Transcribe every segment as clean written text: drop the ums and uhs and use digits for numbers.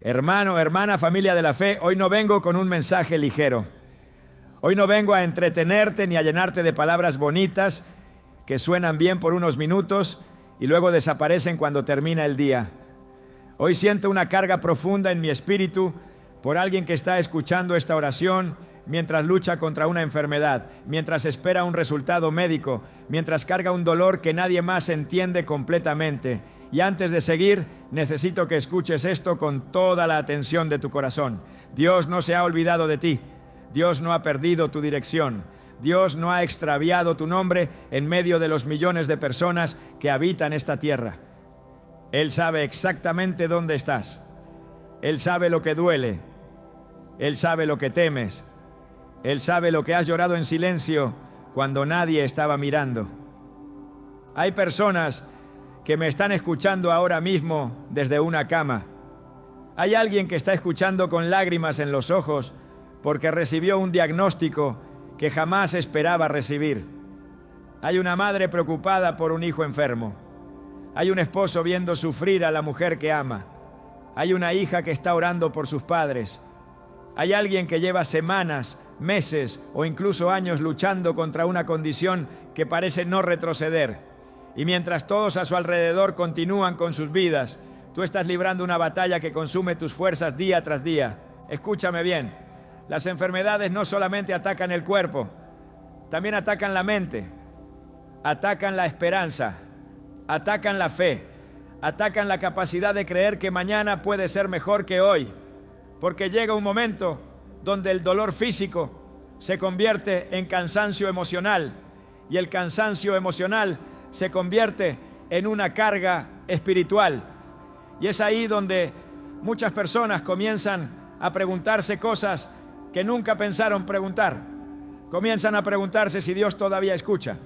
Hermano, hermana, familia de la fe, hoy no vengo con un mensaje ligero. Hoy no vengo a entretenerte ni a llenarte de palabras bonitas que suenan bien por unos minutos y luego desaparecen cuando termina el día. Hoy siento una carga profunda en mi espíritu por alguien que está escuchando esta oración mientras lucha contra una enfermedad, mientras espera un resultado médico, mientras carga un dolor que nadie más entiende completamente. Y antes de seguir, necesito que escuches esto con toda la atención de tu corazón. Dios no se ha olvidado de ti. Dios no ha perdido tu dirección. Dios no ha extraviado tu nombre en medio de los millones de personas que habitan esta tierra. Él sabe exactamente dónde estás. Él sabe lo que duele. Él sabe lo que temes. Él sabe lo que has llorado en silencio cuando nadie estaba mirando. Hay personas que me están escuchando ahora mismo desde una cama. Hay alguien que está escuchando con lágrimas en los ojos porque recibió un diagnóstico que jamás esperaba recibir. Hay una madre preocupada por un hijo enfermo. Hay un esposo viendo sufrir a la mujer que ama. Hay una hija que está orando por sus padres. Hay alguien que lleva semanas, meses o incluso años luchando contra una condición que parece no retroceder. Y mientras todos a su alrededor continúan con sus vidas, tú estás librando una batalla que consume tus fuerzas día tras día. Escúchame bien, las enfermedades no solamente atacan el cuerpo, también atacan la mente, atacan la esperanza, atacan la fe, atacan la capacidad de creer que mañana puede ser mejor que hoy. Porque llega un momento donde el dolor físico se convierte en cansancio emocional y el cansancio emocional se convierte en una carga espiritual. Y es ahí donde muchas personas comienzan a preguntarse cosas que nunca pensaron preguntar. Comienzan a preguntarse si Dios todavía escucha,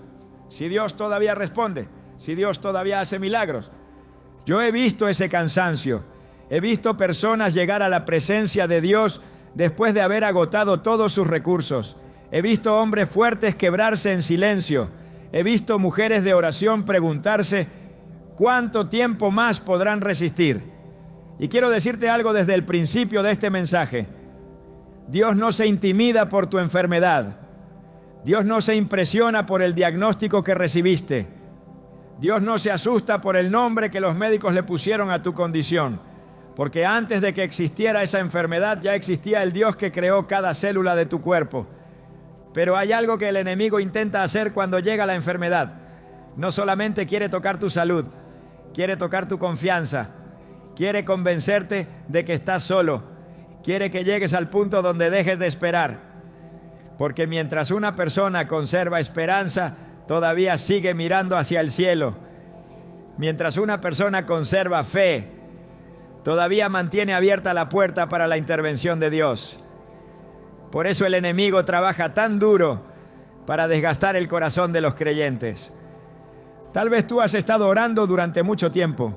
si Dios todavía responde, si Dios todavía hace milagros. Yo he visto ese cansancio. He visto personas llegar a la presencia de Dios después de haber agotado todos sus recursos. He visto hombres fuertes quebrarse en silencio. He visto mujeres de oración preguntarse ¿cuánto tiempo más podrán resistir? Y quiero decirte algo desde el principio de este mensaje. Dios no se intimida por tu enfermedad. Dios no se impresiona por el diagnóstico que recibiste. Dios no se asusta por el nombre que los médicos le pusieron a tu condición. Porque antes de que existiera esa enfermedad ya existía el Dios que creó cada célula de tu cuerpo. Pero hay algo que el enemigo intenta hacer cuando llega la enfermedad. No solamente quiere tocar tu salud, quiere tocar tu confianza, quiere convencerte de que estás solo, quiere que llegues al punto donde dejes de esperar. Porque mientras una persona conserva esperanza, todavía sigue mirando hacia el cielo. Mientras una persona conserva fe, todavía mantiene abierta la puerta para la intervención de Dios. Por eso el enemigo trabaja tan duro para desgastar el corazón de los creyentes. Tal vez tú has estado orando durante mucho tiempo.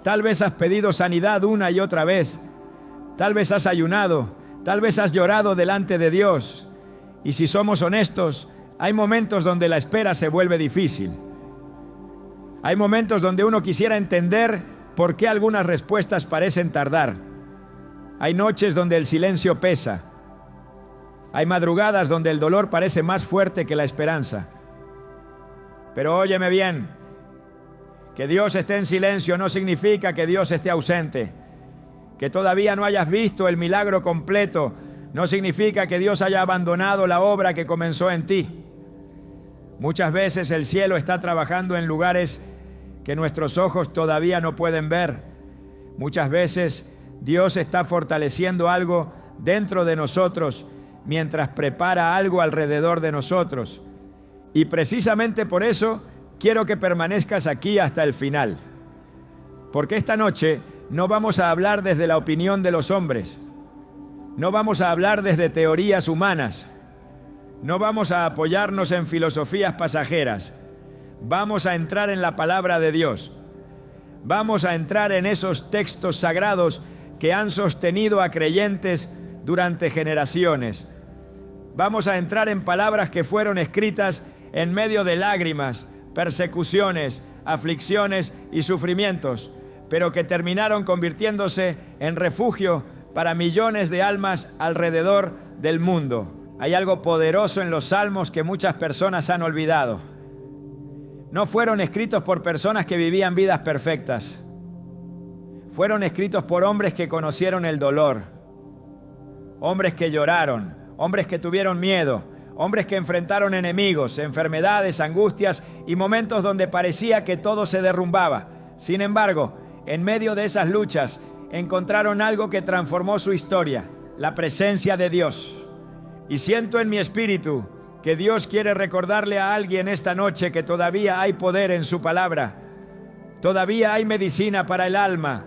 Tal vez has pedido sanidad una y otra vez. Tal vez has ayunado. Tal vez has llorado delante de Dios. Y si somos honestos, hay momentos donde la espera se vuelve difícil. Hay momentos donde uno quisiera entender ¿por qué algunas respuestas parecen tardar? Hay noches donde el silencio pesa. Hay madrugadas donde el dolor parece más fuerte que la esperanza. Pero óyeme bien, que Dios esté en silencio no significa que Dios esté ausente. Que todavía no hayas visto el milagro completo no significa que Dios haya abandonado la obra que comenzó en ti. Muchas veces el cielo está trabajando en lugares que nuestros ojos todavía no pueden ver. Muchas veces Dios está fortaleciendo algo dentro de nosotros mientras prepara algo alrededor de nosotros. Y precisamente por eso quiero que permanezcas aquí hasta el final. Porque esta noche no vamos a hablar desde la opinión de los hombres. No vamos a hablar desde teorías humanas. No vamos a apoyarnos en filosofías pasajeras. Vamos a entrar en la palabra de Dios. Vamos a entrar en esos textos sagrados que han sostenido a creyentes durante generaciones. Vamos a entrar en palabras que fueron escritas en medio de lágrimas, persecuciones, aflicciones y sufrimientos. pero que terminaron convirtiéndose en refugio para millones de almas alrededor del mundo. Hay algo poderoso en los salmos que muchas personas han olvidado. No fueron escritos por personas que vivían vidas perfectas. Fueron escritos por hombres que conocieron el dolor, hombres que lloraron, hombres que tuvieron miedo, hombres que enfrentaron enemigos, enfermedades, angustias y momentos donde parecía que todo se derrumbaba. Sin embargo, en medio de esas luchas, encontraron algo que transformó su historia, la presencia de Dios. Y siento en mi espíritu que Dios quiere recordarle a alguien esta noche que todavía hay poder en su palabra, todavía hay medicina para el alma,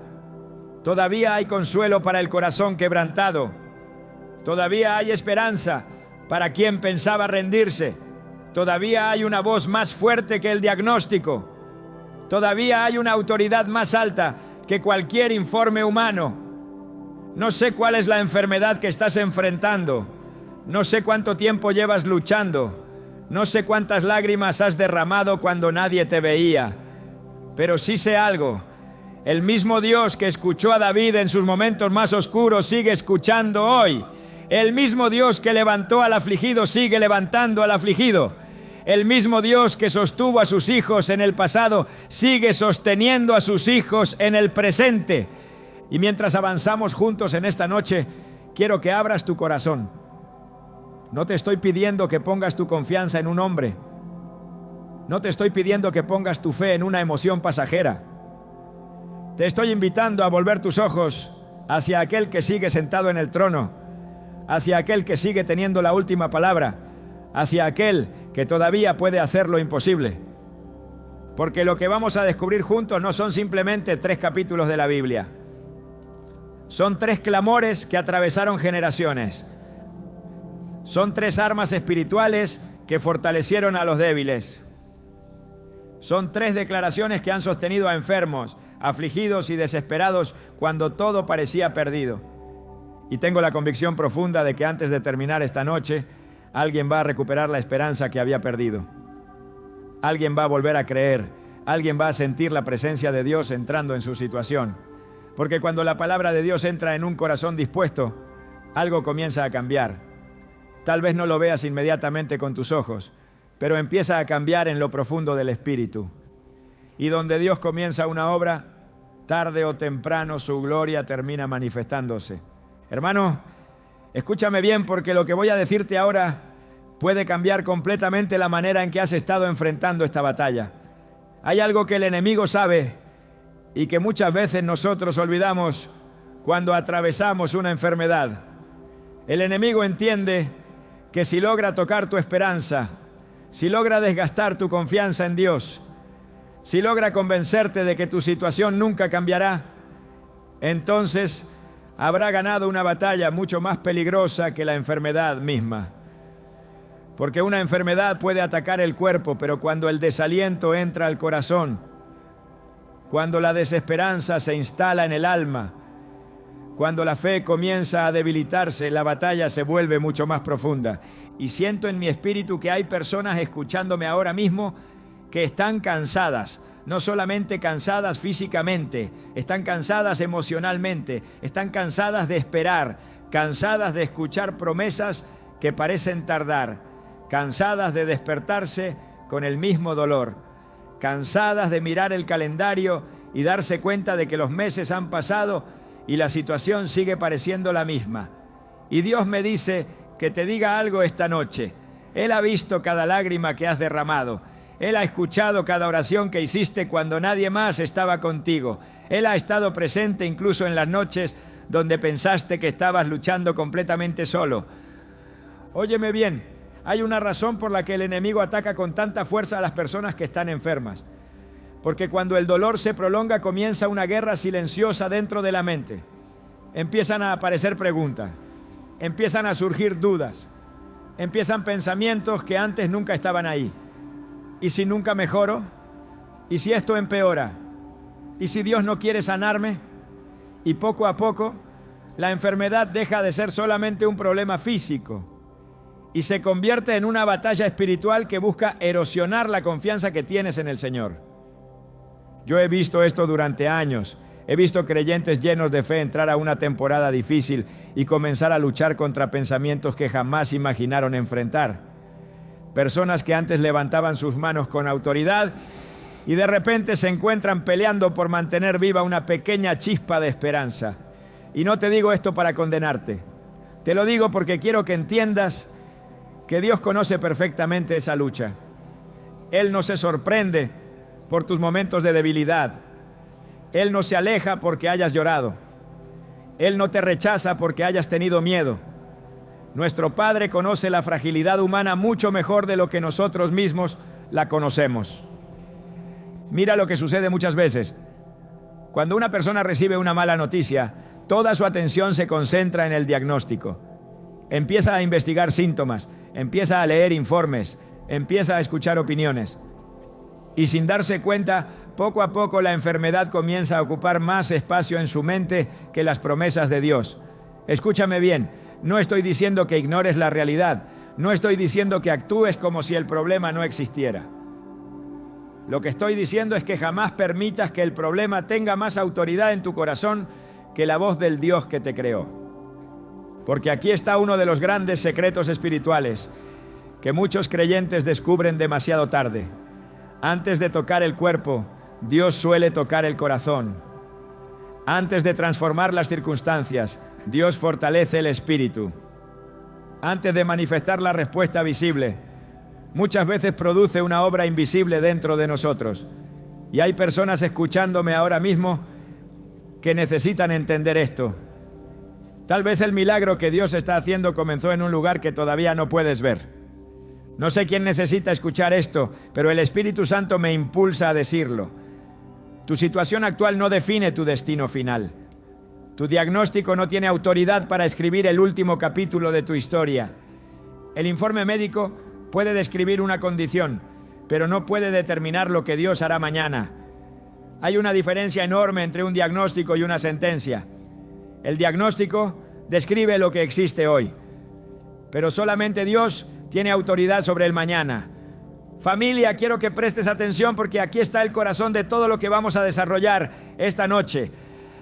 todavía hay consuelo para el corazón quebrantado, todavía hay esperanza para quien pensaba rendirse, todavía hay una voz más fuerte que el diagnóstico, todavía hay una autoridad más alta que cualquier informe humano. No sé cuál es la enfermedad que estás enfrentando, no sé cuánto tiempo llevas luchando, no sé cuántas lágrimas has derramado cuando nadie te veía, pero sí sé algo: el mismo Dios que escuchó a David en sus momentos más oscuros sigue escuchando hoy. El mismo Dios que levantó al afligido sigue levantando al afligido. El mismo Dios que sostuvo a sus hijos en el pasado sigue sosteniendo a sus hijos en el presente. Y mientras avanzamos juntos en esta noche, quiero que abras tu corazón. No te estoy pidiendo que pongas tu confianza en un hombre. No te estoy pidiendo que pongas tu fe en una emoción pasajera. Te estoy invitando a volver tus ojos hacia aquel que sigue sentado en el trono, hacia aquel que sigue teniendo la última palabra, hacia aquel que todavía puede hacer lo imposible. Porque lo que vamos a descubrir juntos no son simplemente 3 capítulos de la Biblia. Son 3 clamores que atravesaron generaciones. Son 3 armas espirituales que fortalecieron a los débiles. Son 3 declaraciones que han sostenido a enfermos, afligidos y desesperados cuando todo parecía perdido. Y tengo la convicción profunda de que antes de terminar esta noche, alguien va a recuperar la esperanza que había perdido. Alguien va a volver a creer. Alguien va a sentir la presencia de Dios entrando en su situación. Porque cuando la palabra de Dios entra en un corazón dispuesto, algo comienza a cambiar. Tal vez no lo veas inmediatamente con tus ojos, pero empieza a cambiar en lo profundo del espíritu. Y donde Dios comienza una obra, tarde o temprano su gloria termina manifestándose. Hermano, escúchame bien, porque lo que voy a decirte ahora puede cambiar completamente la manera en que has estado enfrentando esta batalla. Hay algo que el enemigo sabe y que muchas veces nosotros olvidamos cuando atravesamos una enfermedad. El enemigo entiende que si logra tocar tu esperanza, si logra desgastar tu confianza en Dios, si logra convencerte de que tu situación nunca cambiará, entonces habrá ganado una batalla mucho más peligrosa que la enfermedad misma. Porque una enfermedad puede atacar el cuerpo, pero cuando el desaliento entra al corazón, cuando la desesperanza se instala en el alma, cuando la fe comienza a debilitarse, la batalla se vuelve mucho más profunda. Y siento en mi espíritu que hay personas escuchándome ahora mismo que están cansadas, no solamente cansadas físicamente, están cansadas emocionalmente, están cansadas de esperar, cansadas de escuchar promesas que parecen tardar, cansadas de despertarse con el mismo dolor, cansadas de mirar el calendario y darse cuenta de que los meses han pasado y la situación sigue pareciendo la misma. Y Dios me dice que te diga algo esta noche. Él ha visto cada lágrima que has derramado. Él ha escuchado cada oración que hiciste cuando nadie más estaba contigo. Él ha estado presente incluso en las noches donde pensaste que estabas luchando completamente solo. Óyeme bien, hay una razón por la que el enemigo ataca con tanta fuerza a las personas que están enfermas. Porque cuando el dolor se prolonga, comienza una guerra silenciosa dentro de la mente. Empiezan a aparecer preguntas, empiezan a surgir dudas, empiezan pensamientos que antes nunca estaban ahí. ¿Y si nunca mejoro? ¿Y si esto empeora? ¿Y si Dios no quiere sanarme? Y poco a poco, la enfermedad deja de ser solamente un problema físico y se convierte en una batalla espiritual que busca erosionar la confianza que tienes en el Señor. Yo he visto esto durante años He visto creyentes llenos de fe entrar a una temporada difícil y comenzar a luchar contra pensamientos que jamás imaginaron enfrentar. Personas que antes levantaban sus manos con autoridad y de repente se encuentran peleando por mantener viva una pequeña chispa de esperanza. Y no te digo esto para condenarte. Te lo digo porque quiero que entiendas que Dios conoce perfectamente esa lucha. Él no se sorprende por tus momentos de debilidad. Él no se aleja porque hayas llorado. Él no te rechaza porque hayas tenido miedo. Nuestro Padre conoce la fragilidad humana mucho mejor de lo que nosotros mismos la conocemos. Mira lo que sucede muchas veces. Cuando una persona recibe una mala noticia, toda su atención se concentra en el diagnóstico. Empieza a investigar síntomas, empieza a leer informes, empieza a escuchar opiniones. Y sin darse cuenta, poco a poco la enfermedad comienza a ocupar más espacio en su mente que las promesas de Dios. Escúchame bien, no estoy diciendo que ignores la realidad, no estoy diciendo que actúes como si el problema no existiera. Lo que estoy diciendo es que jamás permitas que el problema tenga más autoridad en tu corazón que la voz del Dios que te creó. Porque aquí está uno de los grandes secretos espirituales que muchos creyentes descubren demasiado tarde. Antes de tocar el cuerpo, Dios suele tocar el corazón. Antes de transformar las circunstancias, Dios fortalece el espíritu. Antes de manifestar la respuesta visible, muchas veces produce una obra invisible dentro de nosotros. Y hay personas escuchándome ahora mismo que necesitan entender esto. Tal vez el milagro que Dios está haciendo comenzó en un lugar que todavía no puedes ver. No sé quién necesita escuchar esto, pero el Espíritu Santo me impulsa a decirlo. Tu situación actual no define tu destino final. Tu diagnóstico no tiene autoridad para escribir el último capítulo de tu historia. El informe médico puede describir una condición, pero no puede determinar lo que Dios hará mañana. Hay una diferencia enorme entre un diagnóstico y una sentencia. El diagnóstico describe lo que existe hoy, pero solamente Dios tiene autoridad sobre el mañana. Familia, quiero que prestes atención porque aquí está el corazón de todo lo que vamos a desarrollar esta noche.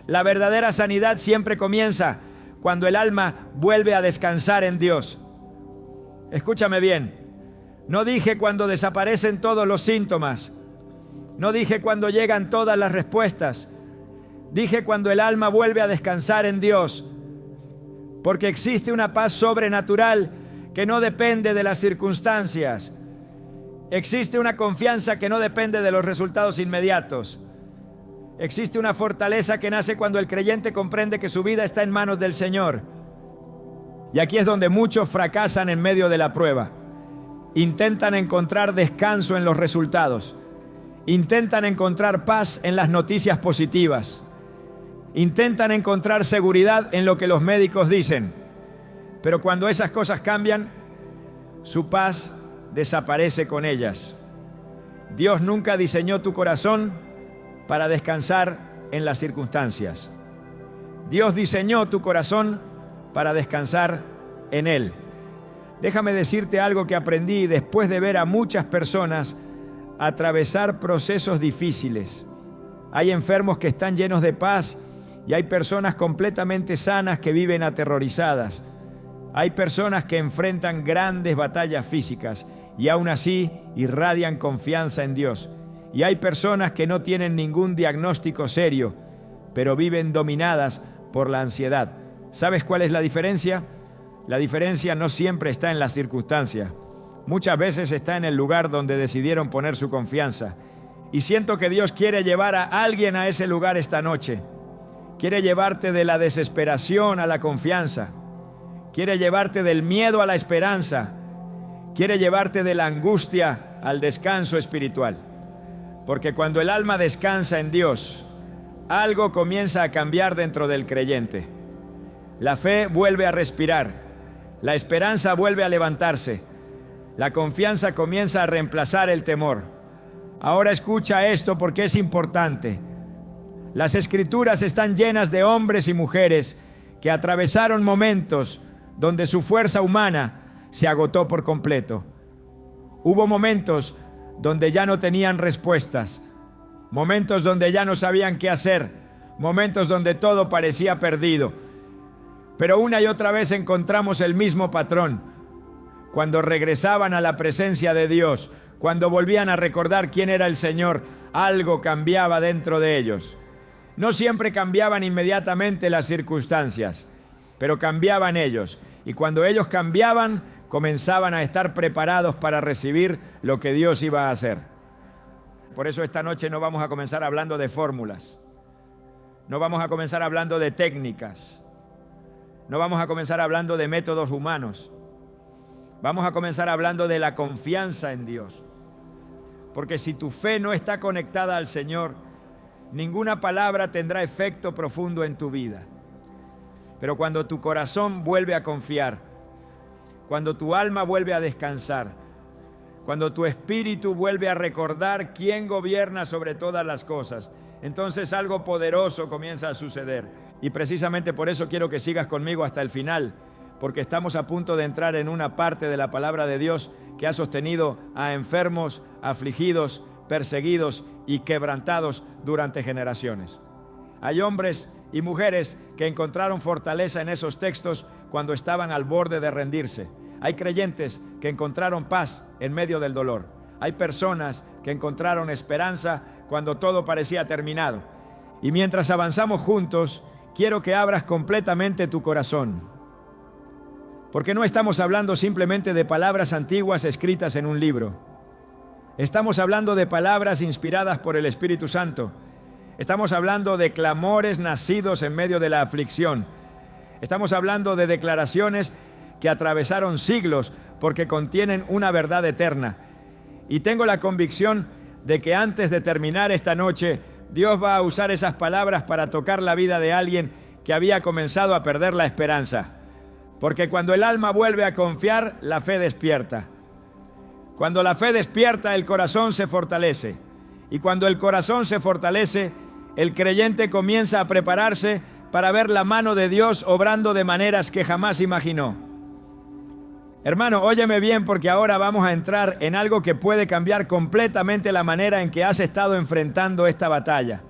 La verdadera sanidad siempre comienza cuando el alma vuelve a descansar en Dios. Escúchame bien. No dije cuando desaparecen todos los síntomas. No dije cuando llegan todas las respuestas. Dije cuando el alma vuelve a descansar en Dios. Porque existe una paz sobrenatural que no depende de las circunstancias. Existe una confianza que no depende de los resultados inmediatos. Existe una fortaleza que nace cuando el creyente comprende que su vida está en manos del Señor. Y aquí es donde muchos fracasan en medio de la prueba. Intentan encontrar descanso en los resultados. Intentan encontrar paz en las noticias positivas. Intentan encontrar seguridad en lo que los médicos dicen. Pero cuando esas cosas cambian, su paz desaparece con ellas. Dios nunca diseñó tu corazón para descansar en las circunstancias. Dios diseñó tu corazón para descansar en Él. Déjame decirte algo que aprendí después de ver a muchas personas atravesar procesos difíciles. Hay enfermos que están llenos de paz y hay personas completamente sanas que viven aterrorizadas. Hay personas que enfrentan grandes batallas físicas y aún así irradian confianza en Dios. Y hay personas que no tienen ningún diagnóstico serio, pero viven dominadas por la ansiedad. ¿Sabes cuál es la diferencia? La diferencia no siempre está en las circunstancias. Muchas veces está en el lugar donde decidieron poner su confianza. Y siento que Dios quiere llevar a alguien a ese lugar esta noche. Quiere llevarte de la desesperación a la confianza. Quiere llevarte del miedo a la esperanza. Quiere llevarte de la angustia al descanso espiritual. Porque cuando el alma descansa en Dios, algo comienza a cambiar dentro del creyente. La fe vuelve a respirar. La esperanza vuelve a levantarse. La confianza comienza a reemplazar el temor. Ahora escucha esto porque es importante. Las Escrituras están llenas de hombres y mujeres que atravesaron momentos donde su fuerza humana se agotó por completo. Hubo momentos donde ya no tenían respuestas, momentos donde ya no sabían qué hacer, momentos donde todo parecía perdido. Pero una y otra vez encontramos el mismo patrón. Cuando regresaban a la presencia de Dios, cuando volvían a recordar quién era el Señor, algo cambiaba dentro de ellos. No siempre cambiaban inmediatamente las circunstancias, pero cambiaban ellos. Y cuando ellos cambiaban, comenzaban a estar preparados para recibir lo que Dios iba a hacer. Por eso esta noche no vamos a comenzar hablando de fórmulas. No vamos a comenzar hablando de técnicas. No vamos a comenzar hablando de métodos humanos. Vamos a comenzar hablando de la confianza en Dios. Porque si tu fe no está conectada al Señor, ninguna palabra tendrá efecto profundo en tu vida. Pero cuando tu corazón vuelve a confiar, cuando tu alma vuelve a descansar, cuando tu espíritu vuelve a recordar quién gobierna sobre todas las cosas, entonces algo poderoso comienza a suceder. Y precisamente por eso quiero que sigas conmigo hasta el final, porque estamos a punto de entrar en una parte de la palabra de Dios que ha sostenido a enfermos, afligidos, perseguidos y quebrantados durante generaciones. Hay hombres y mujeres que encontraron fortaleza en esos textos cuando estaban al borde de rendirse. Hay creyentes que encontraron paz en medio del dolor. Hay personas que encontraron esperanza cuando todo parecía terminado. Y mientras avanzamos juntos, quiero que abras completamente tu corazón. Porque no estamos hablando simplemente de palabras antiguas escritas en un libro. Estamos hablando de palabras inspiradas por el Espíritu Santo. Estamos hablando de clamores nacidos en medio de la aflicción. Estamos hablando de declaraciones que atravesaron siglos porque contienen una verdad eterna. Y tengo la convicción de que antes de terminar esta noche, Dios va a usar esas palabras para tocar la vida de alguien que había comenzado a perder la esperanza. Porque cuando el alma vuelve a confiar, la fe despierta. Cuando la fe despierta, el corazón se fortalece. Y cuando el corazón se fortalece, el creyente comienza a prepararse para ver la mano de Dios obrando de maneras que jamás imaginó. Hermano, óyeme bien, porque ahora vamos a entrar en algo que puede cambiar completamente la manera en que has estado enfrentando esta batalla.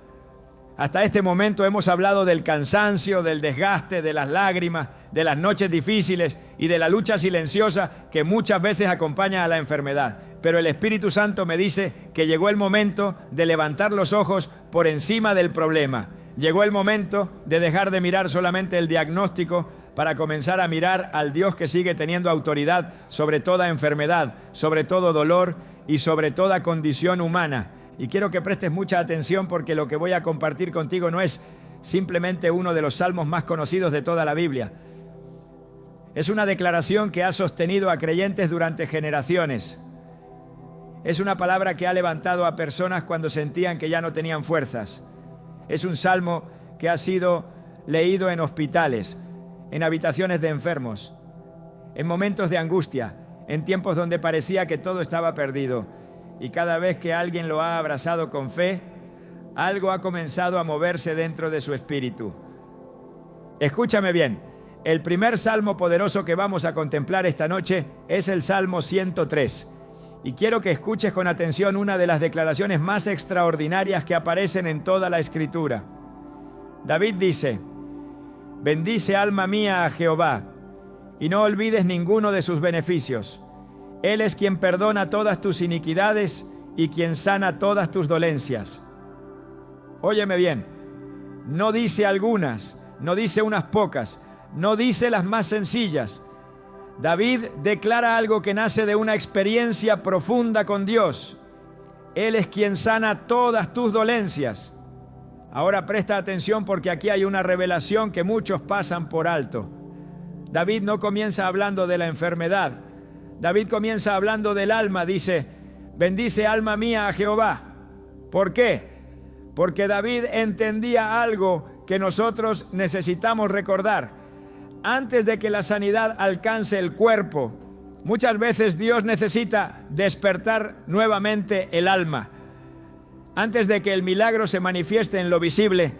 Hasta este momento hemos hablado del cansancio, del desgaste, de las lágrimas, de las noches difíciles y de la lucha silenciosa que muchas veces acompaña a la enfermedad. Pero el Espíritu Santo me dice que llegó el momento de levantar los ojos por encima del problema. Llegó el momento de dejar de mirar solamente el diagnóstico para comenzar a mirar al Dios que sigue teniendo autoridad sobre toda enfermedad, sobre todo dolor y sobre toda condición humana. Y quiero que prestes mucha atención porque lo que voy a compartir contigo no es simplemente uno de los salmos más conocidos de toda la Biblia. Es una declaración que ha sostenido a creyentes durante generaciones. Es una palabra que ha levantado a personas cuando sentían que ya no tenían fuerzas. Es un salmo que ha sido leído en hospitales, en habitaciones de enfermos, en momentos de angustia, en tiempos donde parecía que todo estaba perdido. Y cada vez que alguien lo ha abrazado con fe, algo ha comenzado a moverse dentro de su espíritu. Escúchame bien, el primer salmo poderoso que vamos a contemplar esta noche es el Salmo 103. Y quiero que escuches con atención una de las declaraciones más extraordinarias que aparecen en toda la Escritura. David dice: bendice alma mía a Jehová, y no olvides ninguno de sus beneficios. Él es quien perdona todas tus iniquidades y quien sana todas tus dolencias. Óyeme bien, no dice algunas, no dice unas pocas, no dice las más sencillas. David declara algo que nace de una experiencia profunda con Dios. Él es quien sana todas tus dolencias. Ahora presta atención porque aquí hay una revelación que muchos pasan por alto. David no comienza hablando de la enfermedad. David comienza hablando del alma, dice: bendice alma mía a Jehová. ¿Por qué? Porque David entendía algo que nosotros necesitamos recordar. Antes de que la sanidad alcance el cuerpo, muchas veces Dios necesita despertar nuevamente el alma. Antes de que el milagro se manifieste en lo visible,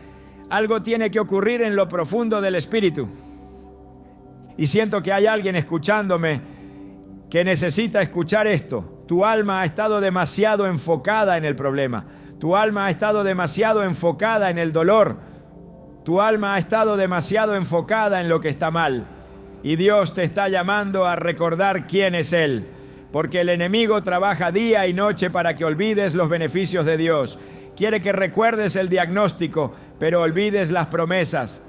algo tiene que ocurrir en lo profundo del espíritu. Y siento que hay alguien escuchándome que necesita escuchar esto. Tu alma ha estado demasiado enfocada en el problema. Tu alma ha estado demasiado enfocada en el dolor. Tu alma ha estado demasiado enfocada en lo que está mal. Y Dios te está llamando a recordar quién es Él. Porque el enemigo trabaja día y noche para que olvides los beneficios de Dios. Quiere que recuerdes el diagnóstico, pero olvides las promesas.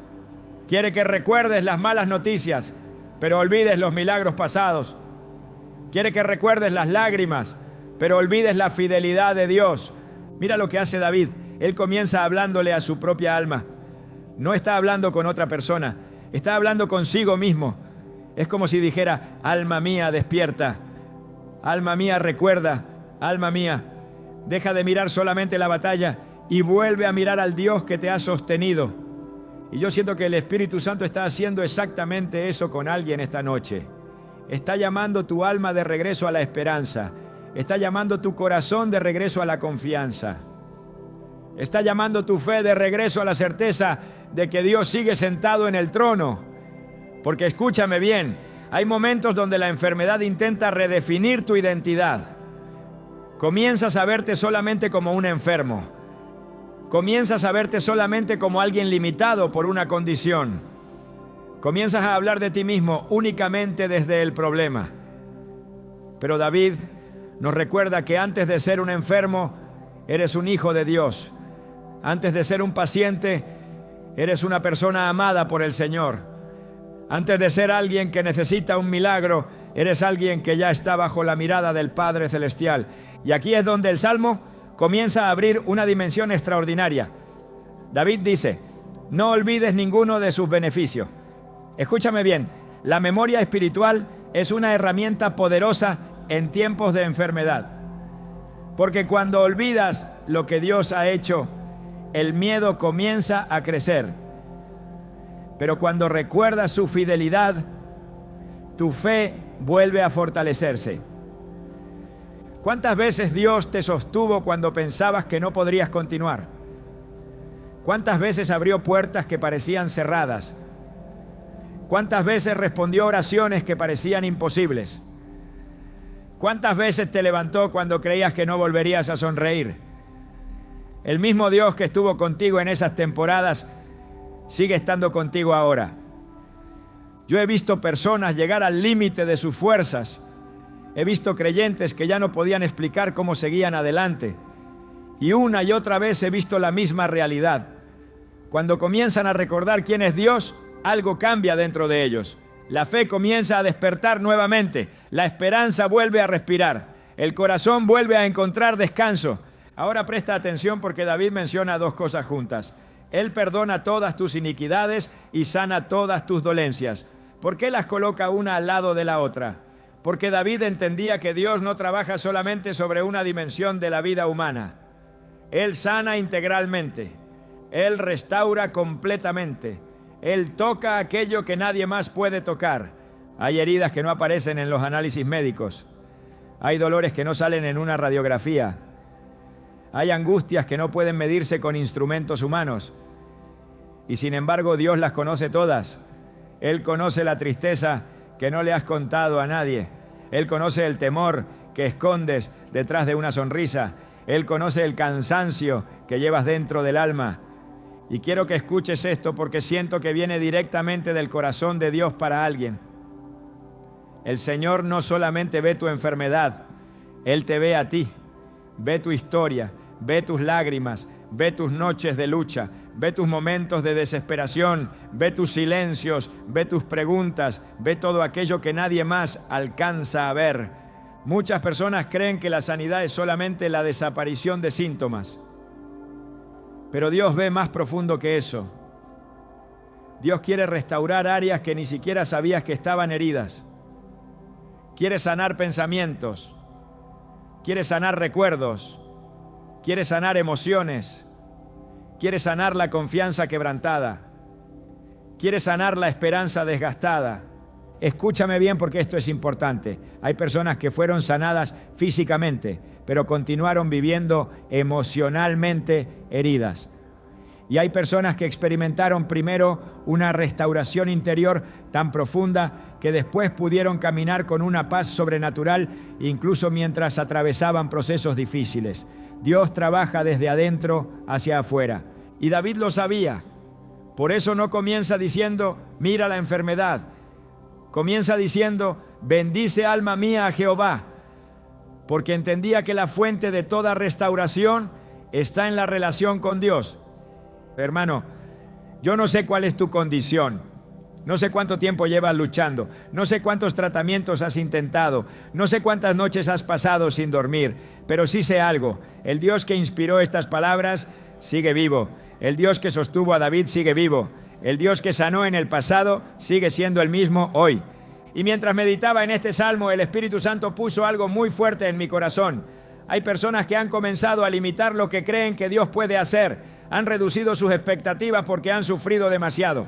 Quiere que recuerdes las malas noticias, pero olvides los milagros pasados. Quiere que recuerdes las lágrimas, pero olvides la fidelidad de Dios. Mira lo que hace David. Él comienza hablándole a su propia alma. No está hablando con otra persona, está hablando consigo mismo. Es como si dijera: alma mía, despierta. Alma mía, recuerda. Alma mía, deja de mirar solamente la batalla y vuelve a mirar al Dios que te ha sostenido. Y yo siento que el Espíritu Santo está haciendo exactamente eso con alguien esta noche. Está llamando tu alma de regreso a la esperanza. Está llamando tu corazón de regreso a la confianza. Está llamando tu fe de regreso a la certeza de que Dios sigue sentado en el trono. Porque escúchame bien, hay momentos donde la enfermedad intenta redefinir tu identidad. Comienzas a verte solamente como un enfermo. Comienzas a verte solamente como alguien limitado por una condición. Comienzas a hablar de ti mismo únicamente desde el problema. Pero David nos recuerda que antes de ser un enfermo, eres un hijo de Dios. Antes de ser un paciente, eres una persona amada por el Señor. Antes de ser alguien que necesita un milagro, eres alguien que ya está bajo la mirada del Padre Celestial. Y aquí es donde el Salmo comienza a abrir una dimensión extraordinaria. David dice: no olvides ninguno de sus beneficios. Escúchame bien, la memoria espiritual es una herramienta poderosa en tiempos de enfermedad. Porque cuando olvidas lo que Dios ha hecho, el miedo comienza a crecer. Pero cuando recuerdas su fidelidad, tu fe vuelve a fortalecerse. ¿Cuántas veces Dios te sostuvo cuando pensabas que no podrías continuar? ¿Cuántas veces abrió puertas que parecían cerradas? ¿Cuántas veces respondió oraciones que parecían imposibles? ¿Cuántas veces te levantó cuando creías que no volverías a sonreír? El mismo Dios que estuvo contigo en esas temporadas sigue estando contigo ahora. Yo he visto personas llegar al límite de sus fuerzas. He visto creyentes que ya no podían explicar cómo seguían adelante. Y una y otra vez he visto la misma realidad. Cuando comienzan a recordar quién es Dios, algo cambia dentro de ellos. La fe comienza a despertar nuevamente. La esperanza vuelve a respirar. El corazón vuelve a encontrar descanso. Ahora presta atención porque David menciona dos cosas juntas. Él perdona todas tus iniquidades y sana todas tus dolencias. ¿Por qué las coloca una al lado de la otra? Porque David entendía que Dios no trabaja solamente sobre una dimensión de la vida humana. Él sana integralmente. Él restaura completamente. Él toca aquello que nadie más puede tocar. Hay heridas que no aparecen en los análisis médicos. Hay dolores que no salen en una radiografía. Hay angustias que no pueden medirse con instrumentos humanos. Y sin embargo, Dios las conoce todas. Él conoce la tristeza que no le has contado a nadie. Él conoce el temor que escondes detrás de una sonrisa. Él conoce el cansancio que llevas dentro del alma. Y quiero que escuches esto porque siento que viene directamente del corazón de Dios para alguien. El Señor no solamente ve tu enfermedad, Él te ve a ti. Ve tu historia, ve tus lágrimas, ve tus noches de lucha, ve tus momentos de desesperación, ve tus silencios, ve tus preguntas, ve todo aquello que nadie más alcanza a ver. Muchas personas creen que la sanidad es solamente la desaparición de síntomas. Pero Dios ve más profundo que eso. Dios quiere restaurar áreas que ni siquiera sabías que estaban heridas. Quiere sanar pensamientos. Quiere sanar recuerdos. Quiere sanar emociones. Quiere sanar la confianza quebrantada. Quiere sanar la esperanza desgastada. Escúchame bien porque esto es importante. Hay personas que fueron sanadas físicamente, pero continuaron viviendo emocionalmente heridas. Y hay personas que experimentaron primero una restauración interior tan profunda que después pudieron caminar con una paz sobrenatural, incluso mientras atravesaban procesos difíciles. Dios trabaja desde adentro hacia afuera. Y David lo sabía. Por eso no comienza diciendo, mira la enfermedad. Comienza diciendo, bendice alma mía a Jehová, porque entendía que la fuente de toda restauración está en la relación con Dios. Hermano, yo no sé cuál es tu condición, no sé cuánto tiempo llevas luchando, no sé cuántos tratamientos has intentado, no sé cuántas noches has pasado sin dormir, pero sí sé algo, el Dios que inspiró estas palabras sigue vivo, el Dios que sostuvo a David sigue vivo, el Dios que sanó en el pasado sigue siendo el mismo hoy. Y mientras meditaba en este salmo, el Espíritu Santo puso algo muy fuerte en mi corazón. Hay personas que han comenzado a limitar lo que creen que Dios puede hacer. Han reducido sus expectativas porque han sufrido demasiado.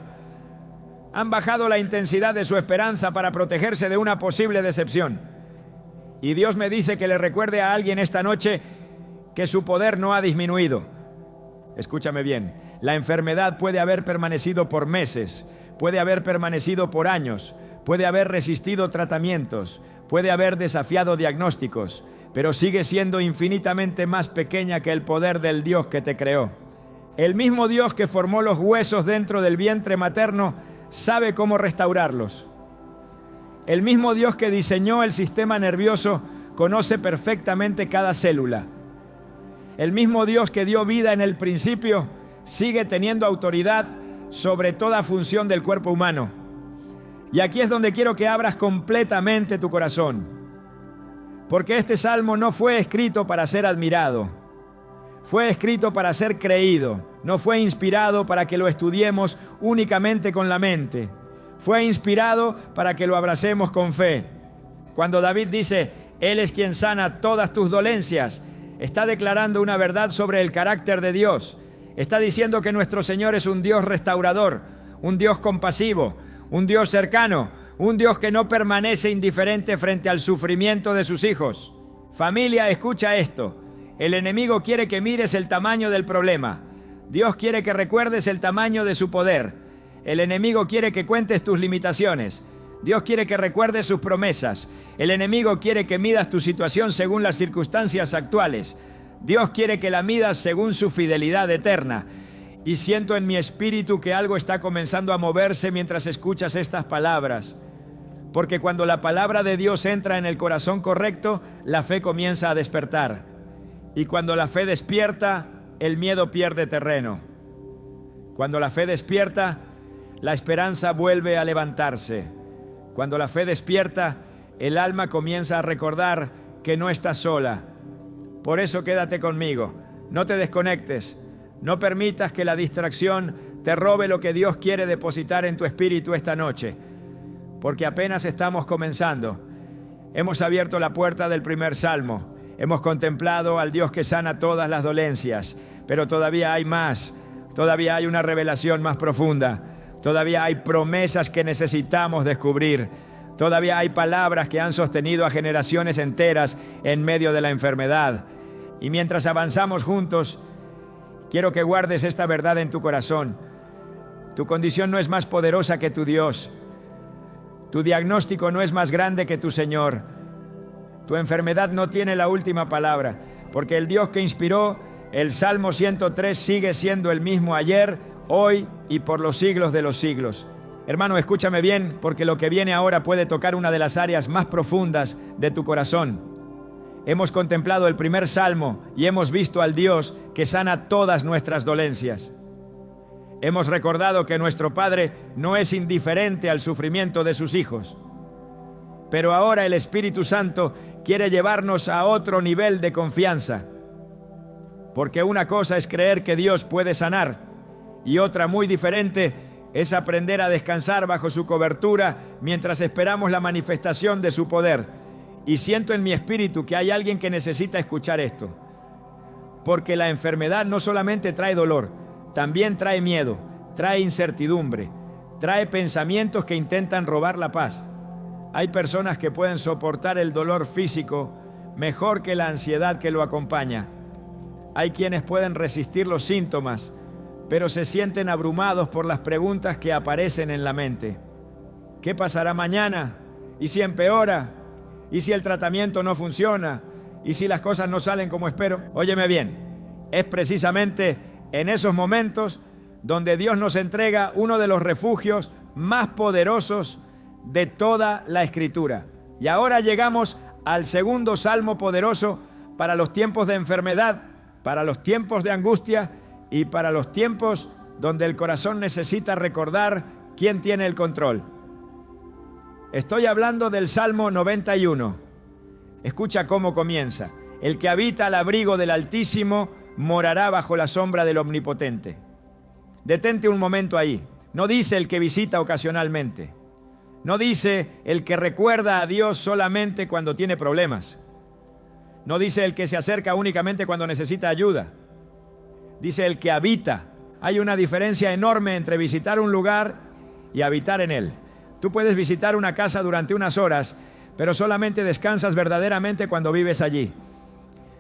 Han bajado la intensidad de su esperanza para protegerse de una posible decepción. Y Dios me dice que le recuerde a alguien esta noche que su poder no ha disminuido. Escúchame bien, la enfermedad puede haber permanecido por meses, puede haber permanecido por años, puede haber resistido tratamientos, puede haber desafiado diagnósticos, pero sigue siendo infinitamente más pequeña que el poder del Dios que te creó. El mismo Dios que formó los huesos dentro del vientre materno sabe cómo restaurarlos. El mismo Dios que diseñó el sistema nervioso conoce perfectamente cada célula. El mismo Dios que dio vida en el principio sigue teniendo autoridad sobre toda función del cuerpo humano. Y aquí es donde quiero que abras completamente tu corazón, porque este salmo no fue escrito para ser admirado, fue escrito para ser creído, no fue inspirado para que lo estudiemos únicamente con la mente, fue inspirado para que lo abracemos con fe. Cuando David dice, Él es quien sana todas tus dolencias, está declarando una verdad sobre el carácter de Dios. Está diciendo que nuestro Señor es un Dios restaurador, un Dios compasivo, un Dios cercano, un Dios que no permanece indiferente frente al sufrimiento de sus hijos. Familia, escucha esto. El enemigo quiere que mires el tamaño del problema. Dios quiere que recuerdes el tamaño de su poder. El enemigo quiere que cuentes tus limitaciones. Dios quiere que recuerdes sus promesas. El enemigo quiere que midas tu situación según las circunstancias actuales. Dios quiere que la midas según su fidelidad eterna. Y siento en mi espíritu que algo está comenzando a moverse mientras escuchas estas palabras. Porque cuando la palabra de Dios entra en el corazón correcto, la fe comienza a despertar. Y cuando la fe despierta, el miedo pierde terreno. Cuando la fe despierta, la esperanza vuelve a levantarse. Cuando la fe despierta, el alma comienza a recordar que no estás sola. Por eso quédate conmigo, no te desconectes. No permitas que la distracción te robe lo que Dios quiere depositar en tu espíritu esta noche, porque apenas estamos comenzando. Hemos abierto la puerta del primer salmo, hemos contemplado al Dios que sana todas las dolencias, pero todavía hay más, todavía hay una revelación más profunda, todavía hay promesas que necesitamos descubrir, todavía hay palabras que han sostenido a generaciones enteras en medio de la enfermedad. Y mientras avanzamos juntos, quiero que guardes esta verdad en tu corazón. Tu condición no es más poderosa que tu Dios. Tu diagnóstico no es más grande que tu Señor. Tu enfermedad no tiene la última palabra, porque el Dios que inspiró el Salmo 103 sigue siendo el mismo ayer, hoy y por los siglos de los siglos. Hermano, escúchame bien, porque lo que viene ahora puede tocar una de las áreas más profundas de tu corazón. Hemos contemplado el primer salmo y hemos visto al Dios que sana todas nuestras dolencias. Hemos recordado que nuestro Padre no es indiferente al sufrimiento de sus hijos. Pero ahora el Espíritu Santo quiere llevarnos a otro nivel de confianza. Porque una cosa es creer que Dios puede sanar y otra muy diferente es aprender a descansar bajo su cobertura mientras esperamos la manifestación de su poder. Y siento en mi espíritu que hay alguien que necesita escuchar esto. Porque la enfermedad no solamente trae dolor, también trae miedo, trae incertidumbre, trae pensamientos que intentan robar la paz. Hay personas que pueden soportar el dolor físico mejor que la ansiedad que lo acompaña. Hay quienes pueden resistir los síntomas, pero se sienten abrumados por las preguntas que aparecen en la mente. ¿Qué pasará mañana? ¿Y si empeora? ¿Y si el tratamiento no funciona? ¿Y si las cosas no salen como espero? Óyeme bien, es precisamente en esos momentos donde Dios nos entrega uno de los refugios más poderosos de toda la Escritura. Y ahora llegamos al segundo salmo poderoso para los tiempos de enfermedad, para los tiempos de angustia y para los tiempos donde el corazón necesita recordar quién tiene el control. Estoy hablando del Salmo 91. Escucha cómo comienza. El que habita al abrigo del Altísimo morará bajo la sombra del Omnipotente. Detente un momento ahí. No dice el que visita ocasionalmente. No dice el que recuerda a Dios solamente cuando tiene problemas. No dice el que se acerca únicamente cuando necesita ayuda. Dice el que habita. Hay una diferencia enorme entre visitar un lugar y habitar en él. Tú puedes visitar una casa durante unas horas, pero solamente descansas verdaderamente cuando vives allí.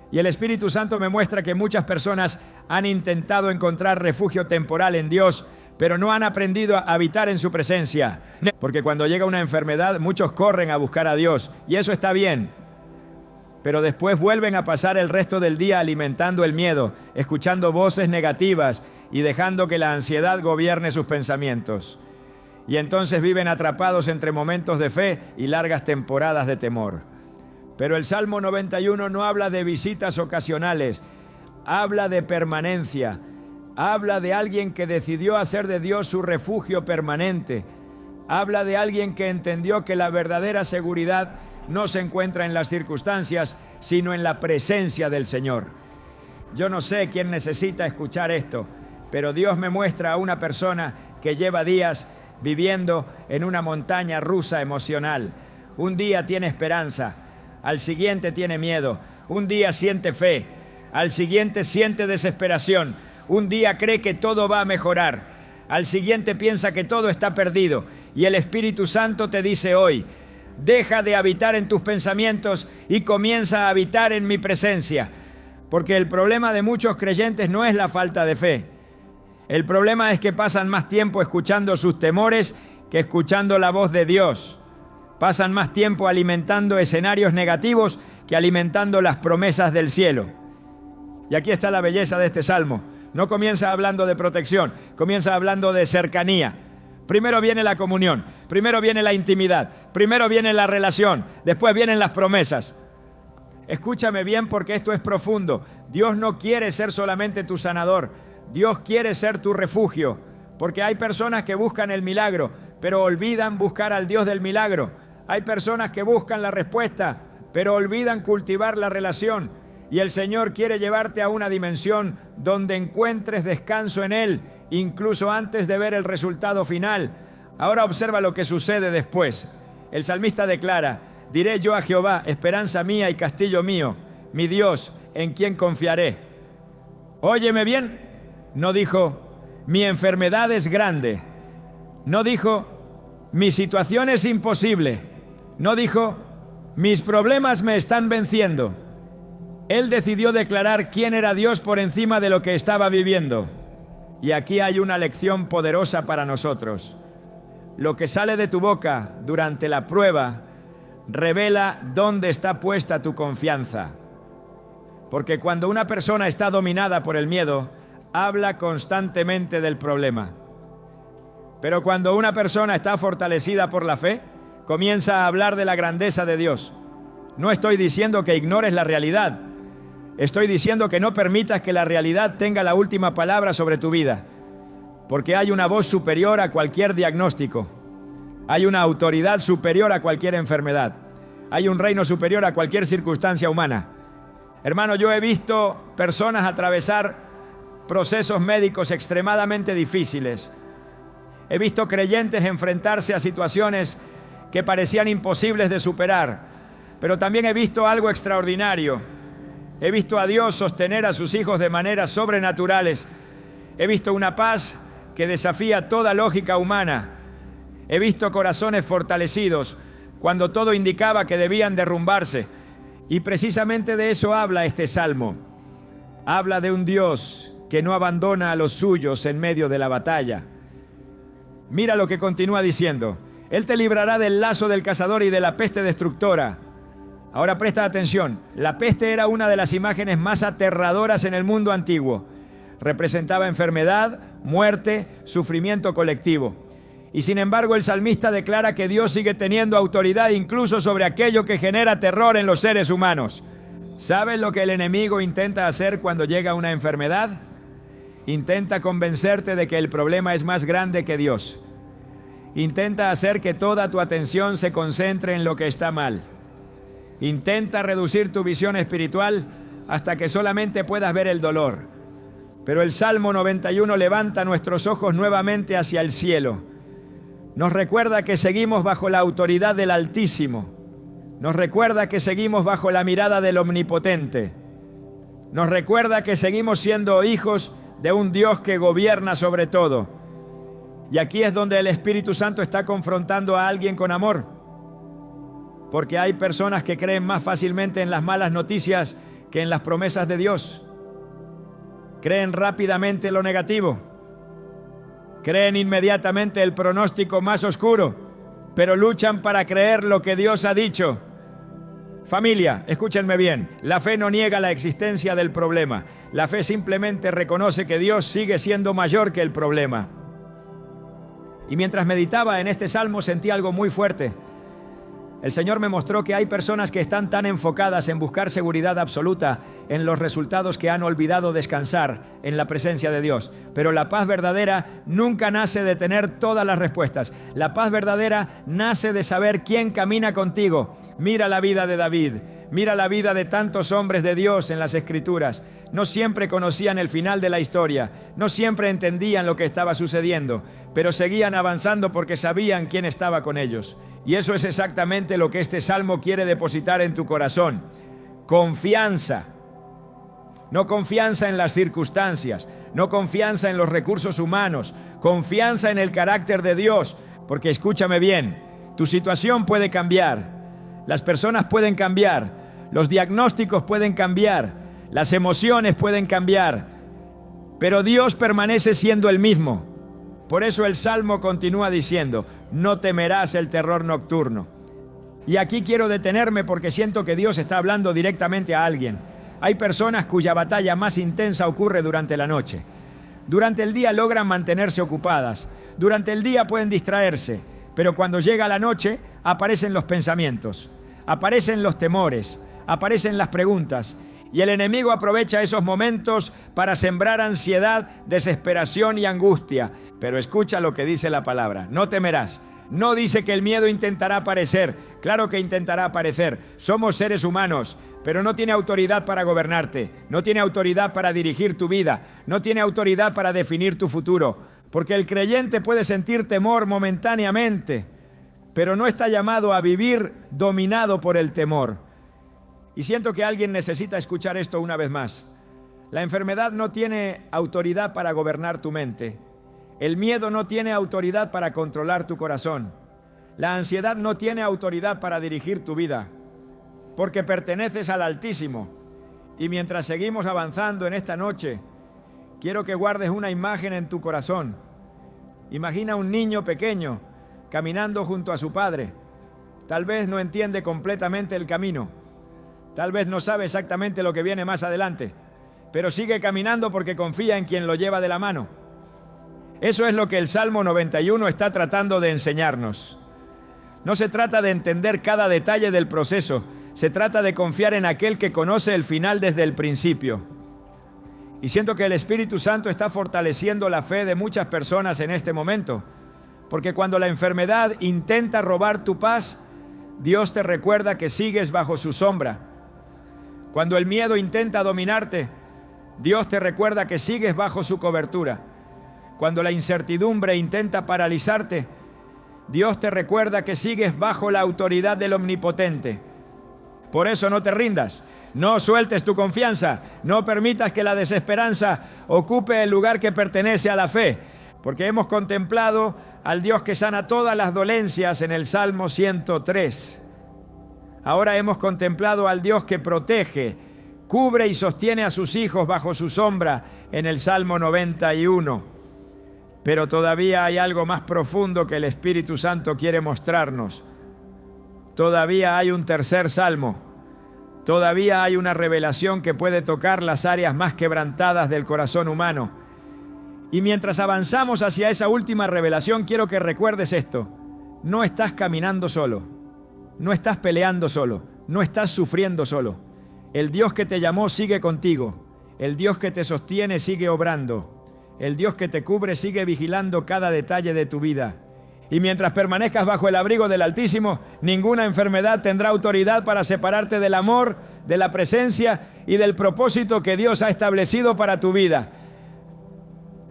Y el Espíritu Santo me muestra que muchas personas han intentado encontrar refugio temporal en Dios, pero no han aprendido a habitar en su presencia. Porque cuando llega una enfermedad, muchos corren a buscar a Dios, y eso está bien. Pero después vuelven a pasar el resto del día alimentando el miedo, escuchando voces negativas y dejando que la ansiedad gobierne sus pensamientos. Y entonces viven atrapados entre momentos de fe y largas temporadas de temor. Pero el Salmo 91 no habla de visitas ocasionales, habla de permanencia, habla de alguien que decidió hacer de Dios su refugio permanente, habla de alguien que entendió que la verdadera seguridad no se encuentra en las circunstancias, sino en la presencia del Señor. Yo no sé quién necesita escuchar esto, pero Dios me muestra a una persona que lleva días viviendo en una montaña rusa emocional. Un día tiene esperanza, al siguiente tiene miedo, un día siente fe, al siguiente siente desesperación, un día cree que todo va a mejorar, al siguiente piensa que todo está perdido, y el Espíritu Santo te dice hoy: deja de habitar en tus pensamientos y comienza a habitar en mi presencia. Porque el problema de muchos creyentes no es la falta de fe. El problema es que pasan más tiempo escuchando sus temores que escuchando la voz de Dios. Pasan más tiempo alimentando escenarios negativos que alimentando las promesas del cielo. Y aquí está la belleza de este salmo. No comienza hablando de protección, comienza hablando de cercanía. Primero viene la comunión, primero viene la intimidad, primero viene la relación, después vienen las promesas. Escúchame bien porque esto es profundo. Dios no quiere ser solamente tu sanador, Dios quiere ser tu refugio, porque hay personas que buscan el milagro, pero olvidan buscar al Dios del milagro. Hay personas que buscan la respuesta, pero olvidan cultivar la relación. Y el Señor quiere llevarte a una dimensión donde encuentres descanso en Él, incluso antes de ver el resultado final. Ahora observa lo que sucede después. El salmista declara: diré yo a Jehová, esperanza mía y castillo mío, mi Dios, en quien confiaré. Óyeme bien, no dijo, mi enfermedad es grande. No dijo, mi situación es imposible. No dijo, mis problemas me están venciendo. Él decidió declarar quién era Dios por encima de lo que estaba viviendo. Y aquí hay una lección poderosa para nosotros. Lo que sale de tu boca durante la prueba revela dónde está puesta tu confianza. Porque cuando una persona está dominada por el miedo, habla constantemente del problema. Pero cuando una persona está fortalecida por la fe, comienza a hablar de la grandeza de Dios. No estoy diciendo que ignores la realidad. Estoy diciendo que no permitas que la realidad tenga la última palabra sobre tu vida. Porque hay una voz superior a cualquier diagnóstico. Hay una autoridad superior a cualquier enfermedad. Hay un reino superior a cualquier circunstancia humana. Hermano, yo he visto personas atravesar procesos médicos extremadamente difíciles. He visto creyentes enfrentarse a situaciones que parecían imposibles de superar, pero también he visto algo extraordinario. He visto a Dios sostener a sus hijos de maneras sobrenaturales. He visto una paz que desafía toda lógica humana. He visto corazones fortalecidos cuando todo indicaba que debían derrumbarse. Y precisamente de eso habla este salmo. Habla de un Dios que no abandona a los suyos en medio de la batalla. Mira lo que continúa diciendo. Él te librará del lazo del cazador y de la peste destructora. Ahora presta atención. La peste era una de las imágenes más aterradoras en el mundo antiguo. Representaba enfermedad, muerte, sufrimiento colectivo. Y sin embargo, el salmista declara que Dios sigue teniendo autoridad incluso sobre aquello que genera terror en los seres humanos. ¿Sabes lo que el enemigo intenta hacer cuando llega una enfermedad? Intenta convencerte de que el problema es más grande que Dios. Intenta hacer que toda tu atención se concentre en lo que está mal. Intenta reducir tu visión espiritual hasta que solamente puedas ver el dolor. Pero el Salmo 91 levanta nuestros ojos nuevamente hacia el cielo. Nos recuerda que seguimos bajo la autoridad del Altísimo. Nos recuerda que seguimos bajo la mirada del Omnipotente. Nos recuerda que seguimos siendo hijos de un Dios que gobierna sobre todo. Y aquí es donde el Espíritu Santo está confrontando a alguien con amor. Porque hay personas que creen más fácilmente en las malas noticias que en las promesas de Dios. Creen rápidamente lo negativo. Creen inmediatamente el pronóstico más oscuro, pero luchan para creer lo que Dios ha dicho. Familia, escúchenme bien, la fe no niega la existencia del problema. La fe simplemente reconoce que Dios sigue siendo mayor que el problema. Y mientras meditaba en este salmo sentí algo muy fuerte. El Señor me mostró que hay personas que están tan enfocadas en buscar seguridad absoluta en los resultados que han olvidado descansar en la presencia de Dios. Pero la paz verdadera nunca nace de tener todas las respuestas. La paz verdadera nace de saber quién camina contigo. Mira la vida de David, mira la vida de tantos hombres de Dios en las Escrituras. No siempre conocían el final de la historia, no siempre entendían lo que estaba sucediendo, pero seguían avanzando porque sabían quién estaba con ellos. Y eso es exactamente lo que este salmo quiere depositar en tu corazón. Confianza. No confianza en las circunstancias, no confianza en los recursos humanos, confianza en el carácter de Dios. Porque escúchame bien, tu situación puede cambiar, las personas pueden cambiar, los diagnósticos pueden cambiar, las emociones pueden cambiar, pero Dios permanece siendo el mismo. Por eso el Salmo continúa diciendo, no temerás el terror nocturno. Y aquí quiero detenerme porque siento que Dios está hablando directamente a alguien. Hay personas cuya batalla más intensa ocurre durante la noche. Durante el día logran mantenerse ocupadas. Durante el día pueden distraerse. Pero cuando llega la noche, aparecen los pensamientos, aparecen los temores, aparecen las preguntas. Y el enemigo aprovecha esos momentos para sembrar ansiedad, desesperación y angustia. Pero escucha lo que dice la palabra. No temerás. No dice que el miedo intentará aparecer. Claro que intentará aparecer. Somos seres humanos, pero no tiene autoridad para gobernarte. No tiene autoridad para dirigir tu vida. No tiene autoridad para definir tu futuro. Porque el creyente puede sentir temor momentáneamente, pero no está llamado a vivir dominado por el temor. Y siento que alguien necesita escuchar esto una vez más. La enfermedad no tiene autoridad para gobernar tu mente. El miedo no tiene autoridad para controlar tu corazón. La ansiedad no tiene autoridad para dirigir tu vida, porque perteneces al Altísimo. Y mientras seguimos avanzando en esta noche, quiero que guardes una imagen en tu corazón. Imagina un niño pequeño caminando junto a su padre. Tal vez no entiende completamente el camino. Tal vez no sabe exactamente lo que viene más adelante, pero sigue caminando porque confía en quien lo lleva de la mano. Eso es lo que el Salmo 91 está tratando de enseñarnos. No se trata de entender cada detalle del proceso, se trata de confiar en aquel que conoce el final desde el principio. Y siento que el Espíritu Santo está fortaleciendo la fe de muchas personas en este momento, porque cuando la enfermedad intenta robar tu paz, Dios te recuerda que sigues bajo su sombra. Cuando el miedo intenta dominarte, Dios te recuerda que sigues bajo su cobertura. Cuando la incertidumbre intenta paralizarte, Dios te recuerda que sigues bajo la autoridad del Omnipotente. Por eso no te rindas, no sueltes tu confianza, no permitas que la desesperanza ocupe el lugar que pertenece a la fe, porque hemos contemplado al Dios que sana todas las dolencias en el Salmo 103. Ahora hemos contemplado al Dios que protege, cubre y sostiene a sus hijos bajo su sombra en el Salmo 91. Pero todavía hay algo más profundo que el Espíritu Santo quiere mostrarnos. Todavía hay un tercer salmo. Todavía hay una revelación que puede tocar las áreas más quebrantadas del corazón humano. Y mientras avanzamos hacia esa última revelación, quiero que recuerdes esto. No estás caminando solo, no estás peleando solo, no estás sufriendo solo. El Dios que te llamó sigue contigo. El Dios que te sostiene sigue obrando. El Dios que te cubre sigue vigilando cada detalle de tu vida. Y mientras permanezcas bajo el abrigo del Altísimo, ninguna enfermedad tendrá autoridad para separarte del amor, de la presencia y del propósito que Dios ha establecido para tu vida.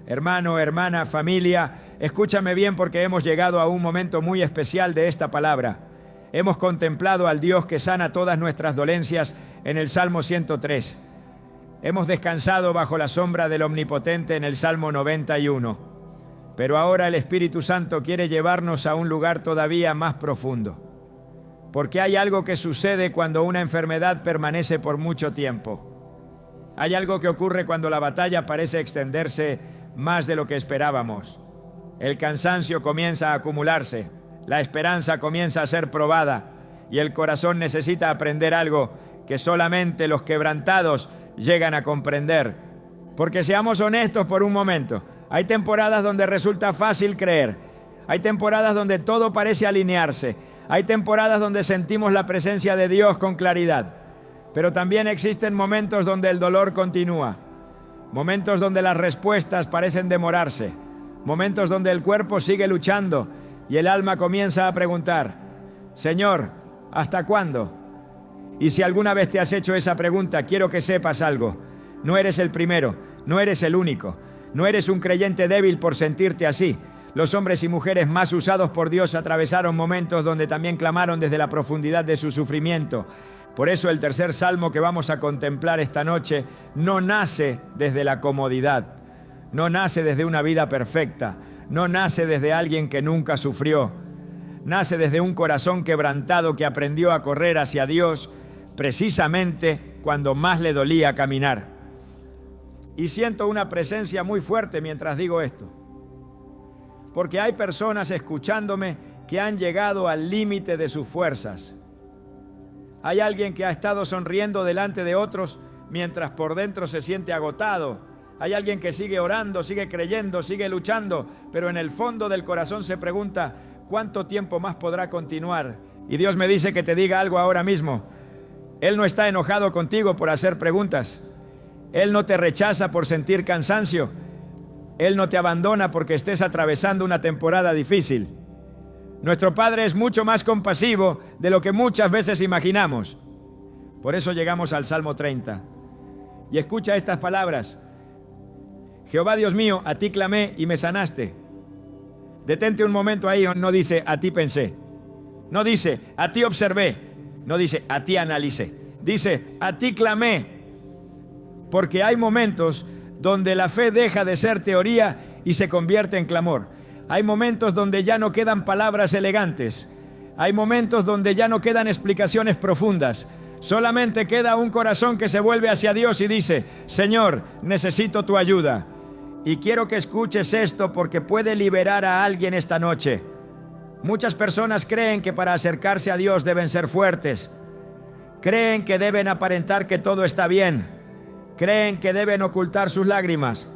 Hermano, hermana, familia, escúchame bien porque hemos llegado a un momento muy especial de esta palabra. Hemos contemplado al Dios que sana todas nuestras dolencias en el Salmo 103. Hemos descansado bajo la sombra del Omnipotente en el Salmo 91. Pero ahora el Espíritu Santo quiere llevarnos a un lugar todavía más profundo. Porque hay algo que sucede cuando una enfermedad permanece por mucho tiempo. Hay algo que ocurre cuando la batalla parece extenderse más de lo que esperábamos. El cansancio comienza a acumularse, la esperanza comienza a ser probada y el corazón necesita aprender algo que solamente los quebrantados llegan a comprender. Porque seamos honestos por un momento. Hay temporadas donde resulta fácil creer. Hay temporadas donde todo parece alinearse. Hay temporadas donde sentimos la presencia de Dios con claridad. Pero también existen momentos donde el dolor continúa. Momentos donde las respuestas parecen demorarse. Momentos donde el cuerpo sigue luchando y el alma comienza a preguntar: Señor, ¿hasta cuándo? Y si alguna vez te has hecho esa pregunta, quiero que sepas algo. No eres el primero, no eres el único. No eres un creyente débil por sentirte así. Los hombres y mujeres más usados por Dios atravesaron momentos donde también clamaron desde la profundidad de su sufrimiento. Por eso el tercer salmo que vamos a contemplar esta noche no nace desde la comodidad, no nace desde una vida perfecta, no nace desde alguien que nunca sufrió. Nace desde un corazón quebrantado que aprendió a correr hacia Dios precisamente cuando más le dolía caminar. Y siento una presencia muy fuerte mientras digo esto. Porque hay personas escuchándome que han llegado al límite de sus fuerzas. Hay alguien que ha estado sonriendo delante de otros mientras por dentro se siente agotado. Hay alguien que sigue orando, sigue creyendo, sigue luchando, pero en el fondo del corazón se pregunta: ¿cuánto tiempo más podrá continuar? Y Dios me dice que te diga algo ahora mismo. Él no está enojado contigo por hacer preguntas. Él no te rechaza por sentir cansancio. Él no te abandona porque estés atravesando una temporada difícil. Nuestro Padre es mucho más compasivo de lo que muchas veces imaginamos. Por eso llegamos al Salmo 30. Y escucha estas palabras: Jehová Dios mío, a ti clamé y me sanaste. Detente un momento ahí, no dice a ti pensé. No dice a ti observé. No dice a ti analicé. Dice a ti clamé. Porque hay momentos donde la fe deja de ser teoría y se convierte en clamor. Hay momentos donde ya no quedan palabras elegantes. Hay momentos donde ya no quedan explicaciones profundas. Solamente queda un corazón que se vuelve hacia Dios y dice: Señor, necesito tu ayuda. Y quiero que escuches esto porque puede liberar a alguien esta noche. Muchas personas creen que para acercarse a Dios deben ser fuertes. Creen que deben aparentar que todo está bien. Creen que deben ocultar sus lágrimas,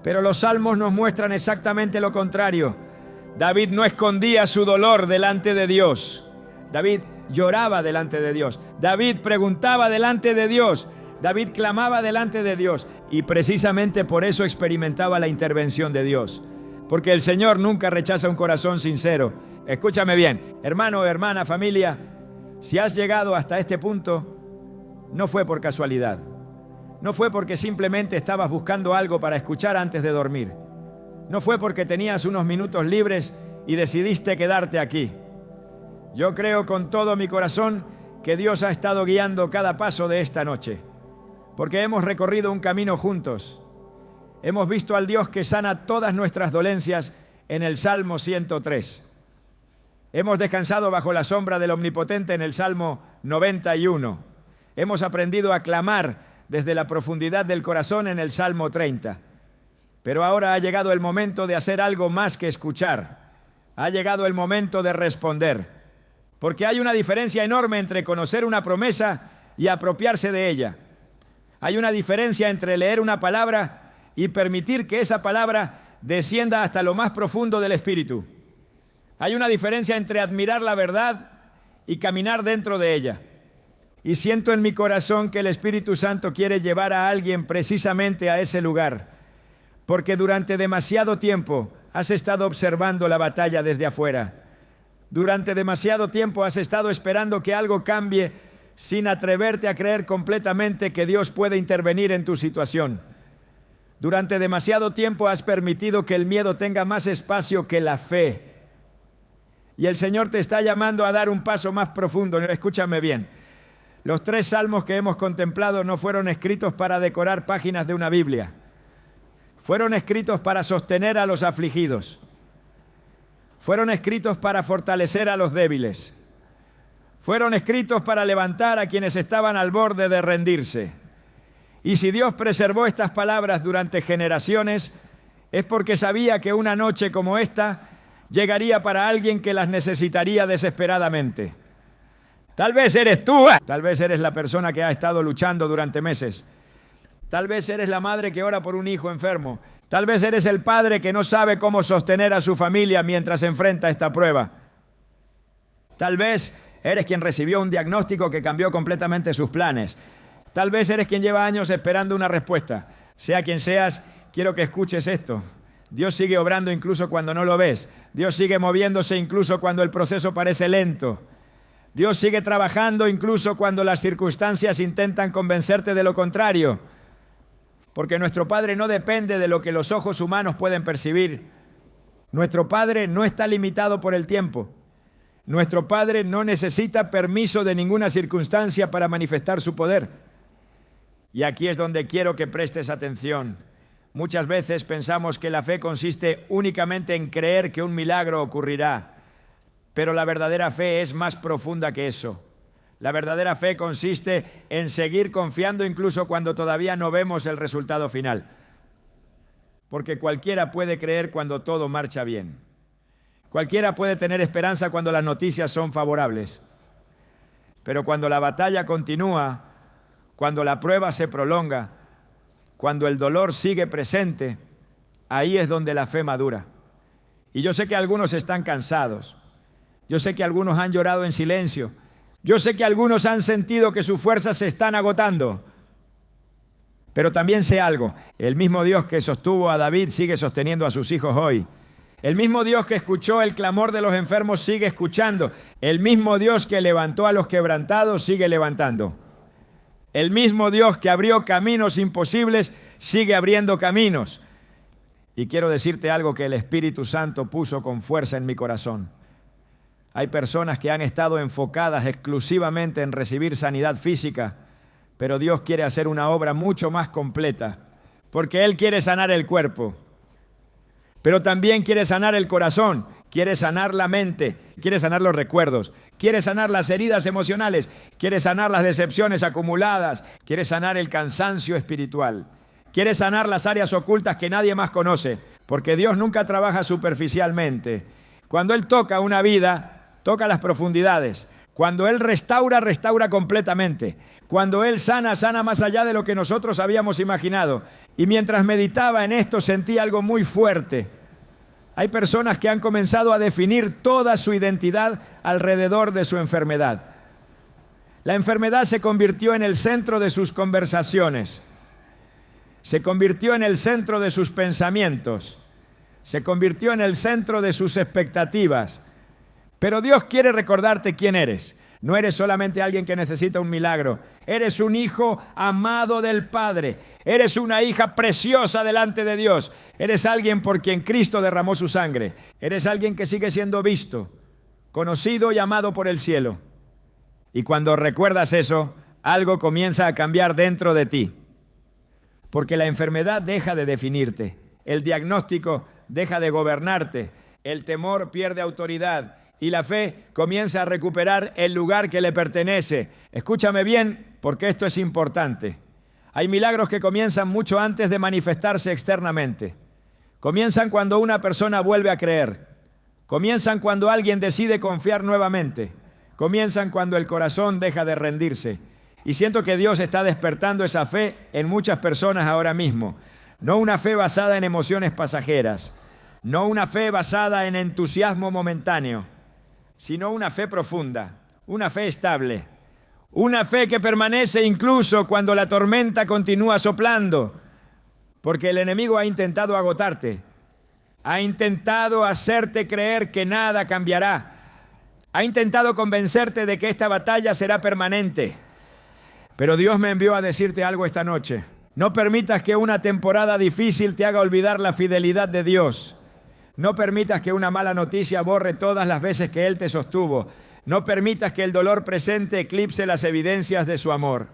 pero los salmos nos muestran exactamente lo contrario. David no escondía su dolor delante de Dios. David lloraba delante de Dios. David preguntaba delante de Dios. David clamaba delante de Dios. Y precisamente por eso experimentaba la intervención de Dios. Porque el Señor nunca rechaza un corazón sincero. Escúchame bien, hermano, hermana, familia. Si has llegado hasta este punto, no fue por casualidad. No fue porque simplemente estabas buscando algo para escuchar antes de dormir. No fue porque tenías unos minutos libres y decidiste quedarte aquí. Yo creo con todo mi corazón que Dios ha estado guiando cada paso de esta noche, porque hemos recorrido un camino juntos. Hemos visto al Dios que sana todas nuestras dolencias en el Salmo 103. Hemos descansado bajo la sombra del Omnipotente en el Salmo 91. Hemos aprendido a clamar desde la profundidad del corazón en el Salmo 30. Pero ahora ha llegado el momento de hacer algo más que escuchar. Ha llegado el momento de responder. Porque hay una diferencia enorme entre conocer una promesa y apropiarse de ella. Hay una diferencia entre leer una palabra y permitir que esa palabra descienda hasta lo más profundo del espíritu. Hay una diferencia entre admirar la verdad y caminar dentro de ella. Y siento en mi corazón que el Espíritu Santo quiere llevar a alguien precisamente a ese lugar, porque durante demasiado tiempo has estado observando la batalla desde afuera. Durante demasiado tiempo has estado esperando que algo cambie sin atreverte a creer completamente que Dios puede intervenir en tu situación. Durante demasiado tiempo has permitido que el miedo tenga más espacio que la fe. Y el Señor te está llamando a dar un paso más profundo. Escúchame bien. Los 3 salmos que hemos contemplado no fueron escritos para decorar páginas de una Biblia. Fueron escritos para sostener a los afligidos. Fueron escritos para fortalecer a los débiles. Fueron escritos para levantar a quienes estaban al borde de rendirse. Y si Dios preservó estas palabras durante generaciones, es porque sabía que una noche como esta llegaría para alguien que las necesitaría desesperadamente. Tal vez eres tú, tal vez eres la persona que ha estado luchando durante meses. Tal vez eres la madre que ora por un hijo enfermo. Tal vez eres el padre que no sabe cómo sostener a su familia mientras enfrenta esta prueba. Tal vez eres quien recibió un diagnóstico que cambió completamente sus planes. Tal vez eres quien lleva años esperando una respuesta. Sea quien seas, quiero que escuches esto. Dios sigue obrando incluso cuando no lo ves. Dios sigue moviéndose incluso cuando el proceso parece lento. Dios sigue trabajando incluso cuando las circunstancias intentan convencerte de lo contrario. Porque nuestro Padre no depende de lo que los ojos humanos pueden percibir. Nuestro Padre no está limitado por el tiempo. Nuestro Padre no necesita permiso de ninguna circunstancia para manifestar su poder. Y aquí es donde quiero que prestes atención. Muchas veces pensamos que la fe consiste únicamente en creer que un milagro ocurrirá. Pero la verdadera fe es más profunda que eso. La verdadera fe consiste en seguir confiando incluso cuando todavía no vemos el resultado final. Porque cualquiera puede creer cuando todo marcha bien. Cualquiera puede tener esperanza cuando las noticias son favorables. Pero cuando la batalla continúa, cuando la prueba se prolonga, cuando el dolor sigue presente, ahí es donde la fe madura. Y yo sé que algunos están cansados. Yo sé que algunos han llorado en silencio. Yo sé que algunos han sentido que sus fuerzas se están agotando. Pero también sé algo. El mismo Dios que sostuvo a David sigue sosteniendo a sus hijos hoy. El mismo Dios que escuchó el clamor de los enfermos sigue escuchando. El mismo Dios que levantó a los quebrantados sigue levantando. El mismo Dios que abrió caminos imposibles sigue abriendo caminos. Y quiero decirte algo que el Espíritu Santo puso con fuerza en mi corazón. Hay personas que han estado enfocadas exclusivamente en recibir sanidad física, pero Dios quiere hacer una obra mucho más completa, porque Él quiere sanar el cuerpo, pero también quiere sanar el corazón, quiere sanar la mente, quiere sanar los recuerdos, quiere sanar las heridas emocionales, quiere sanar las decepciones acumuladas, quiere sanar el cansancio espiritual, quiere sanar las áreas ocultas que nadie más conoce, porque Dios nunca trabaja superficialmente. Cuando Él toca una vida, toca las profundidades. Cuando Él restaura, restaura completamente. Cuando Él sana, sana más allá de lo que nosotros habíamos imaginado. Y mientras meditaba en esto, sentí algo muy fuerte. Hay personas que han comenzado a definir toda su identidad alrededor de su enfermedad. La enfermedad se convirtió en el centro de sus conversaciones. Se convirtió en el centro de sus pensamientos. Se convirtió en el centro de sus expectativas. Pero Dios quiere recordarte quién eres. No eres solamente alguien que necesita un milagro. Eres un hijo amado del Padre. Eres una hija preciosa delante de Dios. Eres alguien por quien Cristo derramó su sangre. Eres alguien que sigue siendo visto, conocido y amado por el cielo. Y cuando recuerdas eso, algo comienza a cambiar dentro de ti. Porque la enfermedad deja de definirte. El diagnóstico deja de gobernarte. El temor pierde autoridad. Y la fe comienza a recuperar el lugar que le pertenece. Escúchame bien, porque esto es importante. Hay milagros que comienzan mucho antes de manifestarse externamente. Comienzan cuando una persona vuelve a creer. Comienzan cuando alguien decide confiar nuevamente. Comienzan cuando el corazón deja de rendirse. Y siento que Dios está despertando esa fe en muchas personas ahora mismo. No una fe basada en emociones pasajeras, no una fe basada en entusiasmo momentáneo, sino una fe profunda, una fe estable, una fe que permanece incluso cuando la tormenta continúa soplando, porque el enemigo ha intentado agotarte, ha intentado hacerte creer que nada cambiará, ha intentado convencerte de que esta batalla será permanente. Pero Dios me envió a decirte algo esta noche. No permitas que una temporada difícil te haga olvidar la fidelidad de Dios. No permitas que una mala noticia borre todas las veces que Él te sostuvo. No permitas que el dolor presente eclipse las evidencias de su amor.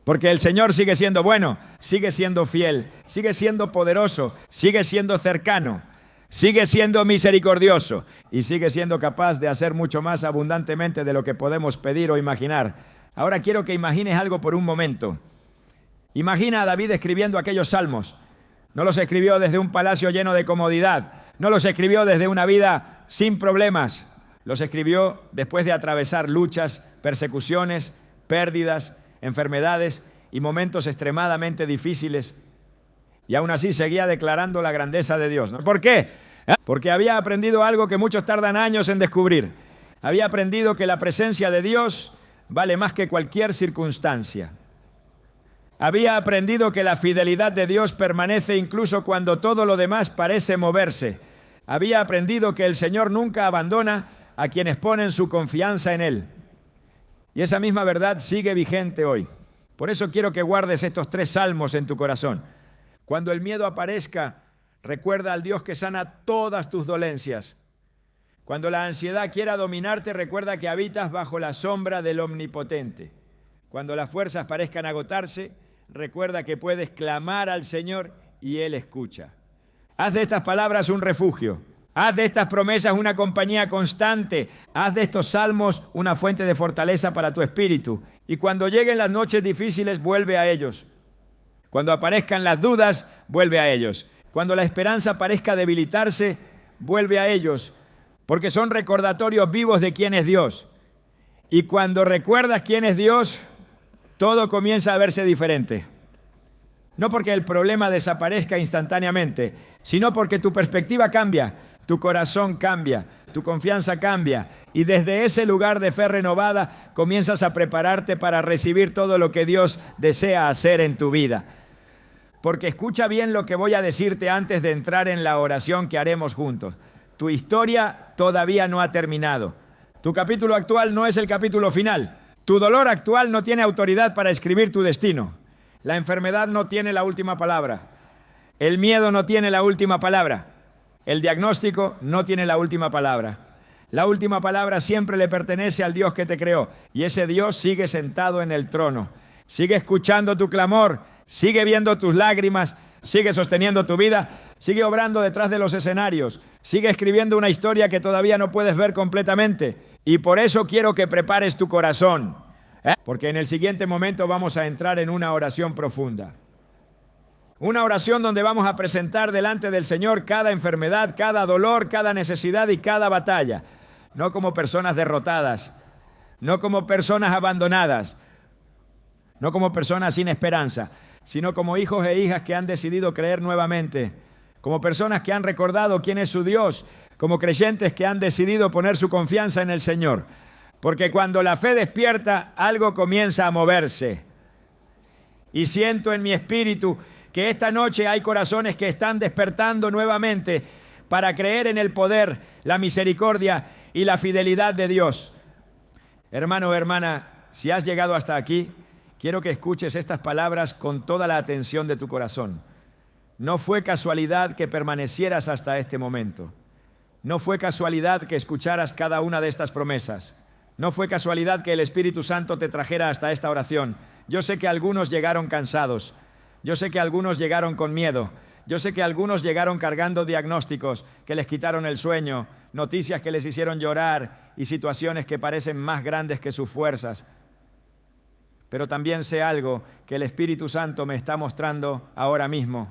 Porque el Señor sigue siendo bueno, sigue siendo fiel, sigue siendo poderoso, sigue siendo cercano, sigue siendo misericordioso y sigue siendo capaz de hacer mucho más abundantemente de lo que podemos pedir o imaginar. Ahora quiero que imagines algo por un momento. Imagina a David escribiendo aquellos salmos. No los escribió desde un palacio lleno de comodidad. No los escribió desde una vida sin problemas. Los escribió después de atravesar luchas, persecuciones, pérdidas, enfermedades y momentos extremadamente difíciles. Y aún así seguía declarando la grandeza de Dios, ¿no? ¿Por qué? Porque había aprendido algo que muchos tardan años en descubrir. Había aprendido que la presencia de Dios vale más que cualquier circunstancia. Había aprendido que la fidelidad de Dios permanece incluso cuando todo lo demás parece moverse. Había aprendido que el Señor nunca abandona a quienes ponen su confianza en Él. Y esa misma verdad sigue vigente hoy. Por eso quiero que guardes estos 3 salmos en tu corazón. Cuando el miedo aparezca, recuerda al Dios que sana todas tus dolencias. Cuando la ansiedad quiera dominarte, recuerda que habitas bajo la sombra del Omnipotente. Cuando las fuerzas parezcan agotarse, recuerda que puedes clamar al Señor y Él escucha. Haz de estas palabras un refugio. Haz de estas promesas una compañía constante. Haz de estos salmos una fuente de fortaleza para tu espíritu. Y cuando lleguen las noches difíciles, vuelve a ellos. Cuando aparezcan las dudas, vuelve a ellos. Cuando la esperanza parezca debilitarse, vuelve a ellos. Porque son recordatorios vivos de quién es Dios. Y cuando recuerdas quién es Dios, todo comienza a verse diferente. No porque el problema desaparezca instantáneamente, sino porque tu perspectiva cambia, tu corazón cambia, tu confianza cambia. Y desde ese lugar de fe renovada comienzas a prepararte para recibir todo lo que Dios desea hacer en tu vida. Porque escucha bien lo que voy a decirte antes de entrar en la oración que haremos juntos. Tu historia todavía no ha terminado. Tu capítulo actual no es el capítulo final. Tu dolor actual no tiene autoridad para escribir tu destino. La enfermedad no tiene la última palabra. El miedo no tiene la última palabra. El diagnóstico no tiene la última palabra. La última palabra siempre le pertenece al Dios que te creó. Y ese Dios sigue sentado en el trono. Sigue escuchando tu clamor. Sigue viendo tus lágrimas. Sigue sosteniendo tu vida. Sigue obrando detrás de los escenarios. Sigue escribiendo una historia que todavía no puedes ver completamente. Y por eso quiero que prepares tu corazón. Porque en el siguiente momento vamos a entrar en una oración profunda. Una oración donde vamos a presentar delante del Señor cada enfermedad, cada dolor, cada necesidad y cada batalla. No como personas derrotadas, no como personas abandonadas, no como personas sin esperanza, sino como hijos e hijas que han decidido creer nuevamente, como personas que han recordado quién es su Dios, como creyentes que han decidido poner su confianza en el Señor. Porque cuando la fe despierta, algo comienza a moverse. Y siento en mi espíritu que esta noche hay corazones que están despertando nuevamente para creer en el poder, la misericordia y la fidelidad de Dios. Hermano o hermana, si has llegado hasta aquí, quiero que escuches estas palabras con toda la atención de tu corazón. No fue casualidad que permanecieras hasta este momento. No fue casualidad que escucharas cada una de estas promesas. No fue casualidad que el Espíritu Santo te trajera hasta esta oración. Yo sé que algunos llegaron cansados. Yo sé que algunos llegaron con miedo. Yo sé que algunos llegaron cargando diagnósticos que les quitaron el sueño, noticias que les hicieron llorar y situaciones que parecen más grandes que sus fuerzas. Pero también sé algo que el Espíritu Santo me está mostrando ahora mismo.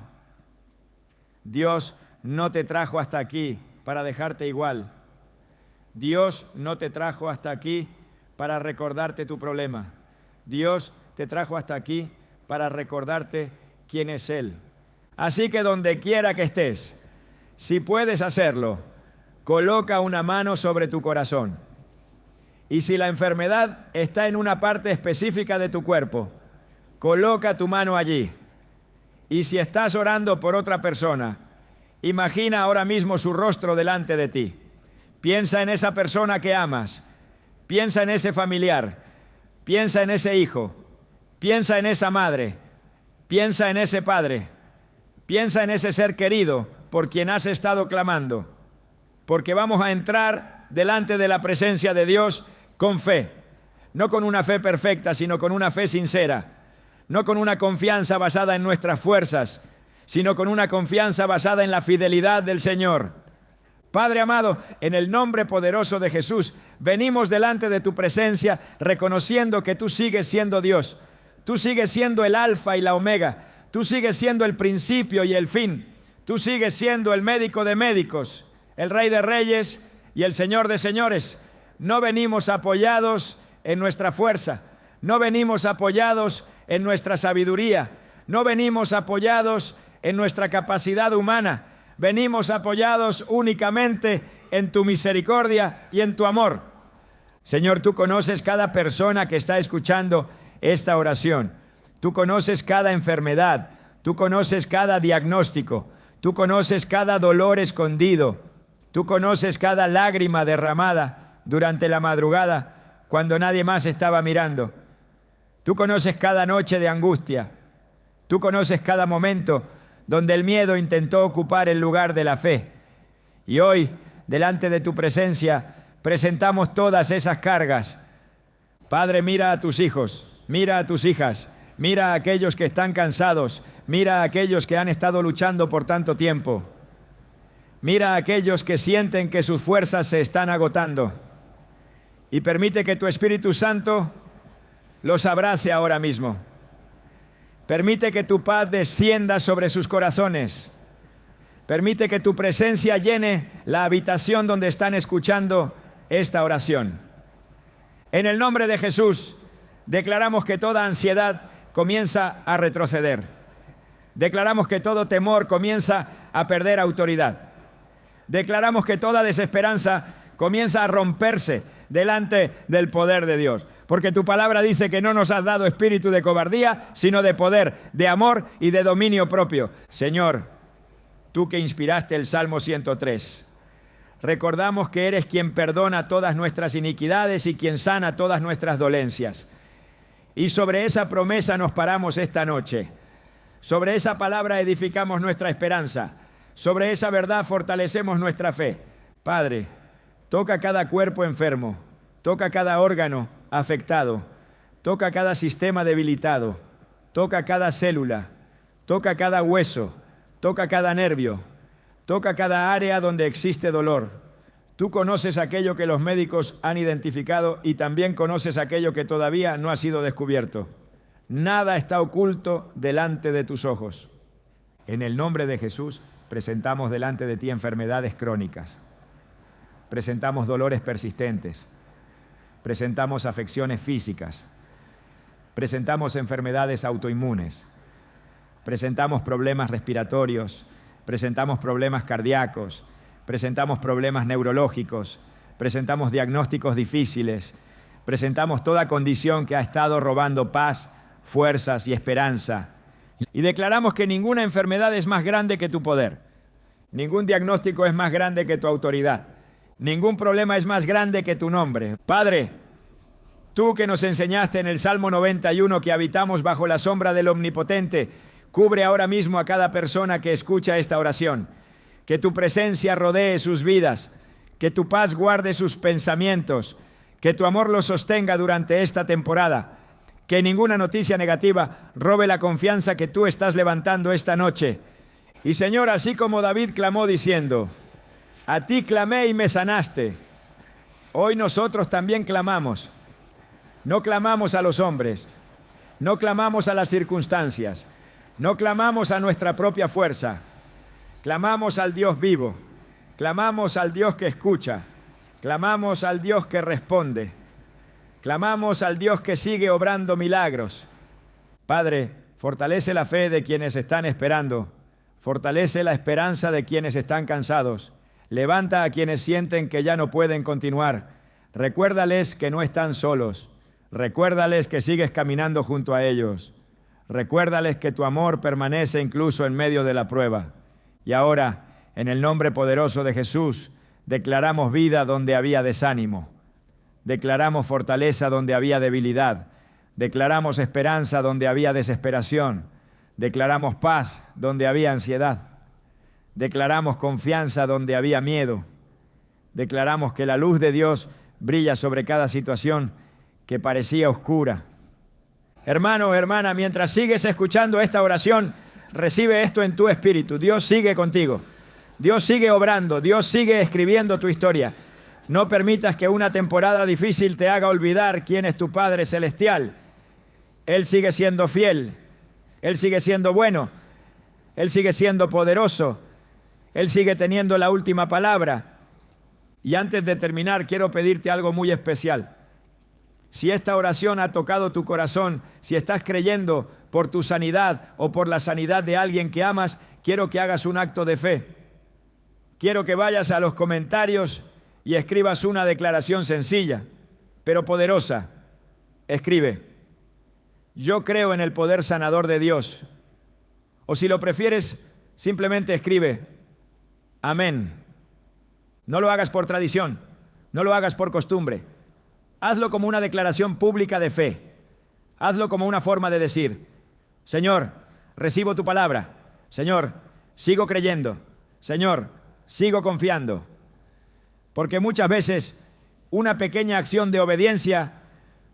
Dios no te trajo hasta aquí para dejarte igual. Dios no te trajo hasta aquí para recordarte tu problema. Dios te trajo hasta aquí para recordarte quién es Él. Así que donde quiera que estés, si puedes hacerlo, coloca una mano sobre tu corazón. Y si la enfermedad está en una parte específica de tu cuerpo, coloca tu mano allí. Y si estás orando por otra persona, imagina ahora mismo su rostro delante de ti. Piensa en esa persona que amas. Piensa en ese familiar. Piensa en ese hijo. Piensa en esa madre. Piensa en ese padre. Piensa en ese ser querido por quien has estado clamando. Porque vamos a entrar delante de la presencia de Dios con fe. No con una fe perfecta, sino con una fe sincera. No con una confianza basada en nuestras fuerzas, sino con una confianza basada en la fidelidad del Señor. Padre amado, en el nombre poderoso de Jesús, venimos delante de tu presencia reconociendo que tú sigues siendo Dios. Tú sigues siendo el alfa y la omega. Tú sigues siendo el principio y el fin. Tú sigues siendo el médico de médicos, el Rey de reyes y el Señor de señores. No venimos apoyados en nuestra fuerza. No venimos apoyados en nuestra sabiduría. No venimos apoyados en nuestra capacidad humana. Venimos apoyados únicamente en tu misericordia y en tu amor. Señor, tú conoces cada persona que está escuchando esta oración. Tú conoces cada enfermedad. Tú conoces cada diagnóstico. Tú conoces cada dolor escondido. Tú conoces cada lágrima derramada durante la madrugada cuando nadie más estaba mirando. Tú conoces cada noche de angustia. Tú conoces cada momento donde el miedo intentó ocupar el lugar de la fe. Y hoy, delante de tu presencia, presentamos todas esas cargas. Padre, mira a tus hijos, mira a tus hijas, mira a aquellos que están cansados, mira a aquellos que han estado luchando por tanto tiempo. Mira a aquellos que sienten que sus fuerzas se están agotando. Y permite que tu Espíritu Santo los abrace ahora mismo. Permite que tu paz descienda sobre sus corazones. Permite que tu presencia llene la habitación donde están escuchando esta oración. En el nombre de Jesús, declaramos que toda ansiedad comienza a retroceder. Declaramos que todo temor comienza a perder autoridad. Declaramos que toda desesperanza comienza a romperse delante del poder de Dios. Porque tu palabra dice que no nos has dado espíritu de cobardía, sino de poder, de amor y de dominio propio. Señor, tú que inspiraste el Salmo 103, recordamos que eres quien perdona todas nuestras iniquidades y quien sana todas nuestras dolencias. Y sobre esa promesa nos paramos esta noche. Sobre esa palabra edificamos nuestra esperanza. Sobre esa verdad fortalecemos nuestra fe. Padre, toca cada cuerpo enfermo, toca cada órgano afectado, toca cada sistema debilitado, toca cada célula, toca cada hueso, toca cada nervio, toca cada área donde existe dolor. Tú conoces aquello que los médicos han identificado y también conoces aquello que todavía no ha sido descubierto. Nada está oculto delante de tus ojos. En el nombre de Jesús, presentamos delante de ti enfermedades crónicas. Presentamos dolores persistentes. Presentamos afecciones físicas. Presentamos enfermedades autoinmunes. Presentamos problemas respiratorios. Presentamos problemas cardíacos. Presentamos problemas neurológicos. Presentamos diagnósticos difíciles. Presentamos toda condición que ha estado robando paz, fuerzas y esperanza. Y declaramos que ninguna enfermedad es más grande que tu poder. Ningún diagnóstico es más grande que tu autoridad. Ningún problema es más grande que tu nombre. Padre, tú que nos enseñaste en el Salmo 91 que habitamos bajo la sombra del Omnipotente, cubre ahora mismo a cada persona que escucha esta oración. Que tu presencia rodee sus vidas. Que tu paz guarde sus pensamientos. Que tu amor los sostenga durante esta temporada. Que ninguna noticia negativa robe la confianza que tú estás levantando esta noche. Y Señor, así como David clamó diciendo, a ti clamé y me sanaste, hoy nosotros también clamamos. No clamamos a los hombres, no clamamos a las circunstancias, no clamamos a nuestra propia fuerza, clamamos al Dios vivo, clamamos al Dios que escucha, clamamos al Dios que responde, clamamos al Dios que sigue obrando milagros. Padre, fortalece la fe de quienes están esperando Fortalece la esperanza de quienes están cansados. Levanta a quienes sienten que ya no pueden continuar. Recuérdales que no están solos. Recuérdales que sigues caminando junto a ellos. Recuérdales que tu amor permanece incluso en medio de la prueba. Y ahora, en el nombre poderoso de Jesús, declaramos vida donde había desánimo. Declaramos fortaleza donde había debilidad. Declaramos esperanza donde había desesperación. Declaramos paz donde había ansiedad. Declaramos confianza donde había miedo. Declaramos que la luz de Dios brilla sobre cada situación que parecía oscura. Hermano, hermana, mientras sigues escuchando esta oración, recibe esto en tu espíritu. Dios sigue contigo. Dios sigue obrando. Dios sigue escribiendo tu historia. No permitas que una temporada difícil te haga olvidar quién es tu Padre Celestial. Él sigue siendo fiel. Él sigue siendo bueno. Él sigue siendo poderoso. Él sigue teniendo la última palabra. Y antes de terminar, quiero pedirte algo muy especial. Si esta oración ha tocado tu corazón, si estás creyendo por tu sanidad o por la sanidad de alguien que amas, quiero que hagas un acto de fe. Quiero que vayas a los comentarios y escribas una declaración sencilla, pero poderosa. Escribe: yo creo en el poder sanador de Dios. O si lo prefieres, simplemente escribe: amén. No lo hagas por tradición, no lo hagas por costumbre. Hazlo como una declaración pública de fe. Hazlo como una forma de decir: Señor, recibo tu palabra. Señor, sigo creyendo. Señor, sigo confiando. Porque muchas veces una pequeña acción de obediencia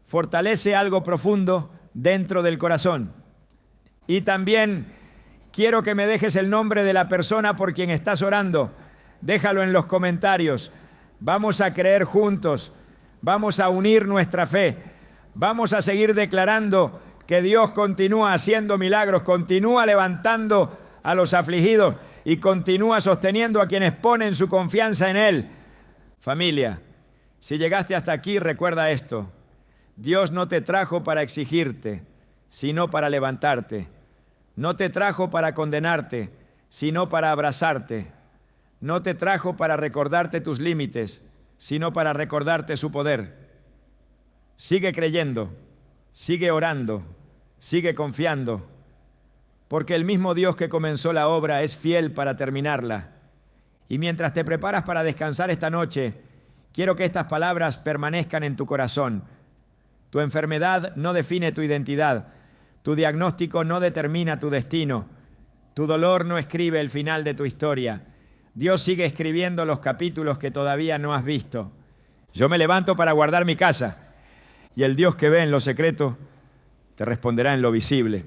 fortalece algo profundo dentro del corazón. Y también quiero que me dejes el nombre de la persona por quien estás orando. Déjalo en los comentarios. Vamos a creer juntos. Vamos a unir nuestra fe. Vamos a seguir declarando que Dios continúa haciendo milagros, continúa levantando a los afligidos y continúa sosteniendo a quienes ponen su confianza en Él. Familia, si llegaste hasta aquí, recuerda esto: Dios no te trajo para exigirte, sino para levantarte. No te trajo para condenarte, sino para abrazarte. No te trajo para recordarte tus límites, sino para recordarte su poder. Sigue creyendo, sigue orando, sigue confiando, porque el mismo Dios que comenzó la obra es fiel para terminarla. Y mientras te preparas para descansar esta noche, quiero que estas palabras permanezcan en tu corazón. Tu enfermedad no define tu identidad. Tu diagnóstico no determina tu destino. Tu dolor no escribe el final de tu historia. Dios sigue escribiendo los capítulos que todavía no has visto. Yo me levanto para guardar mi casa, y el Dios que ve en lo secreto te responderá en lo visible.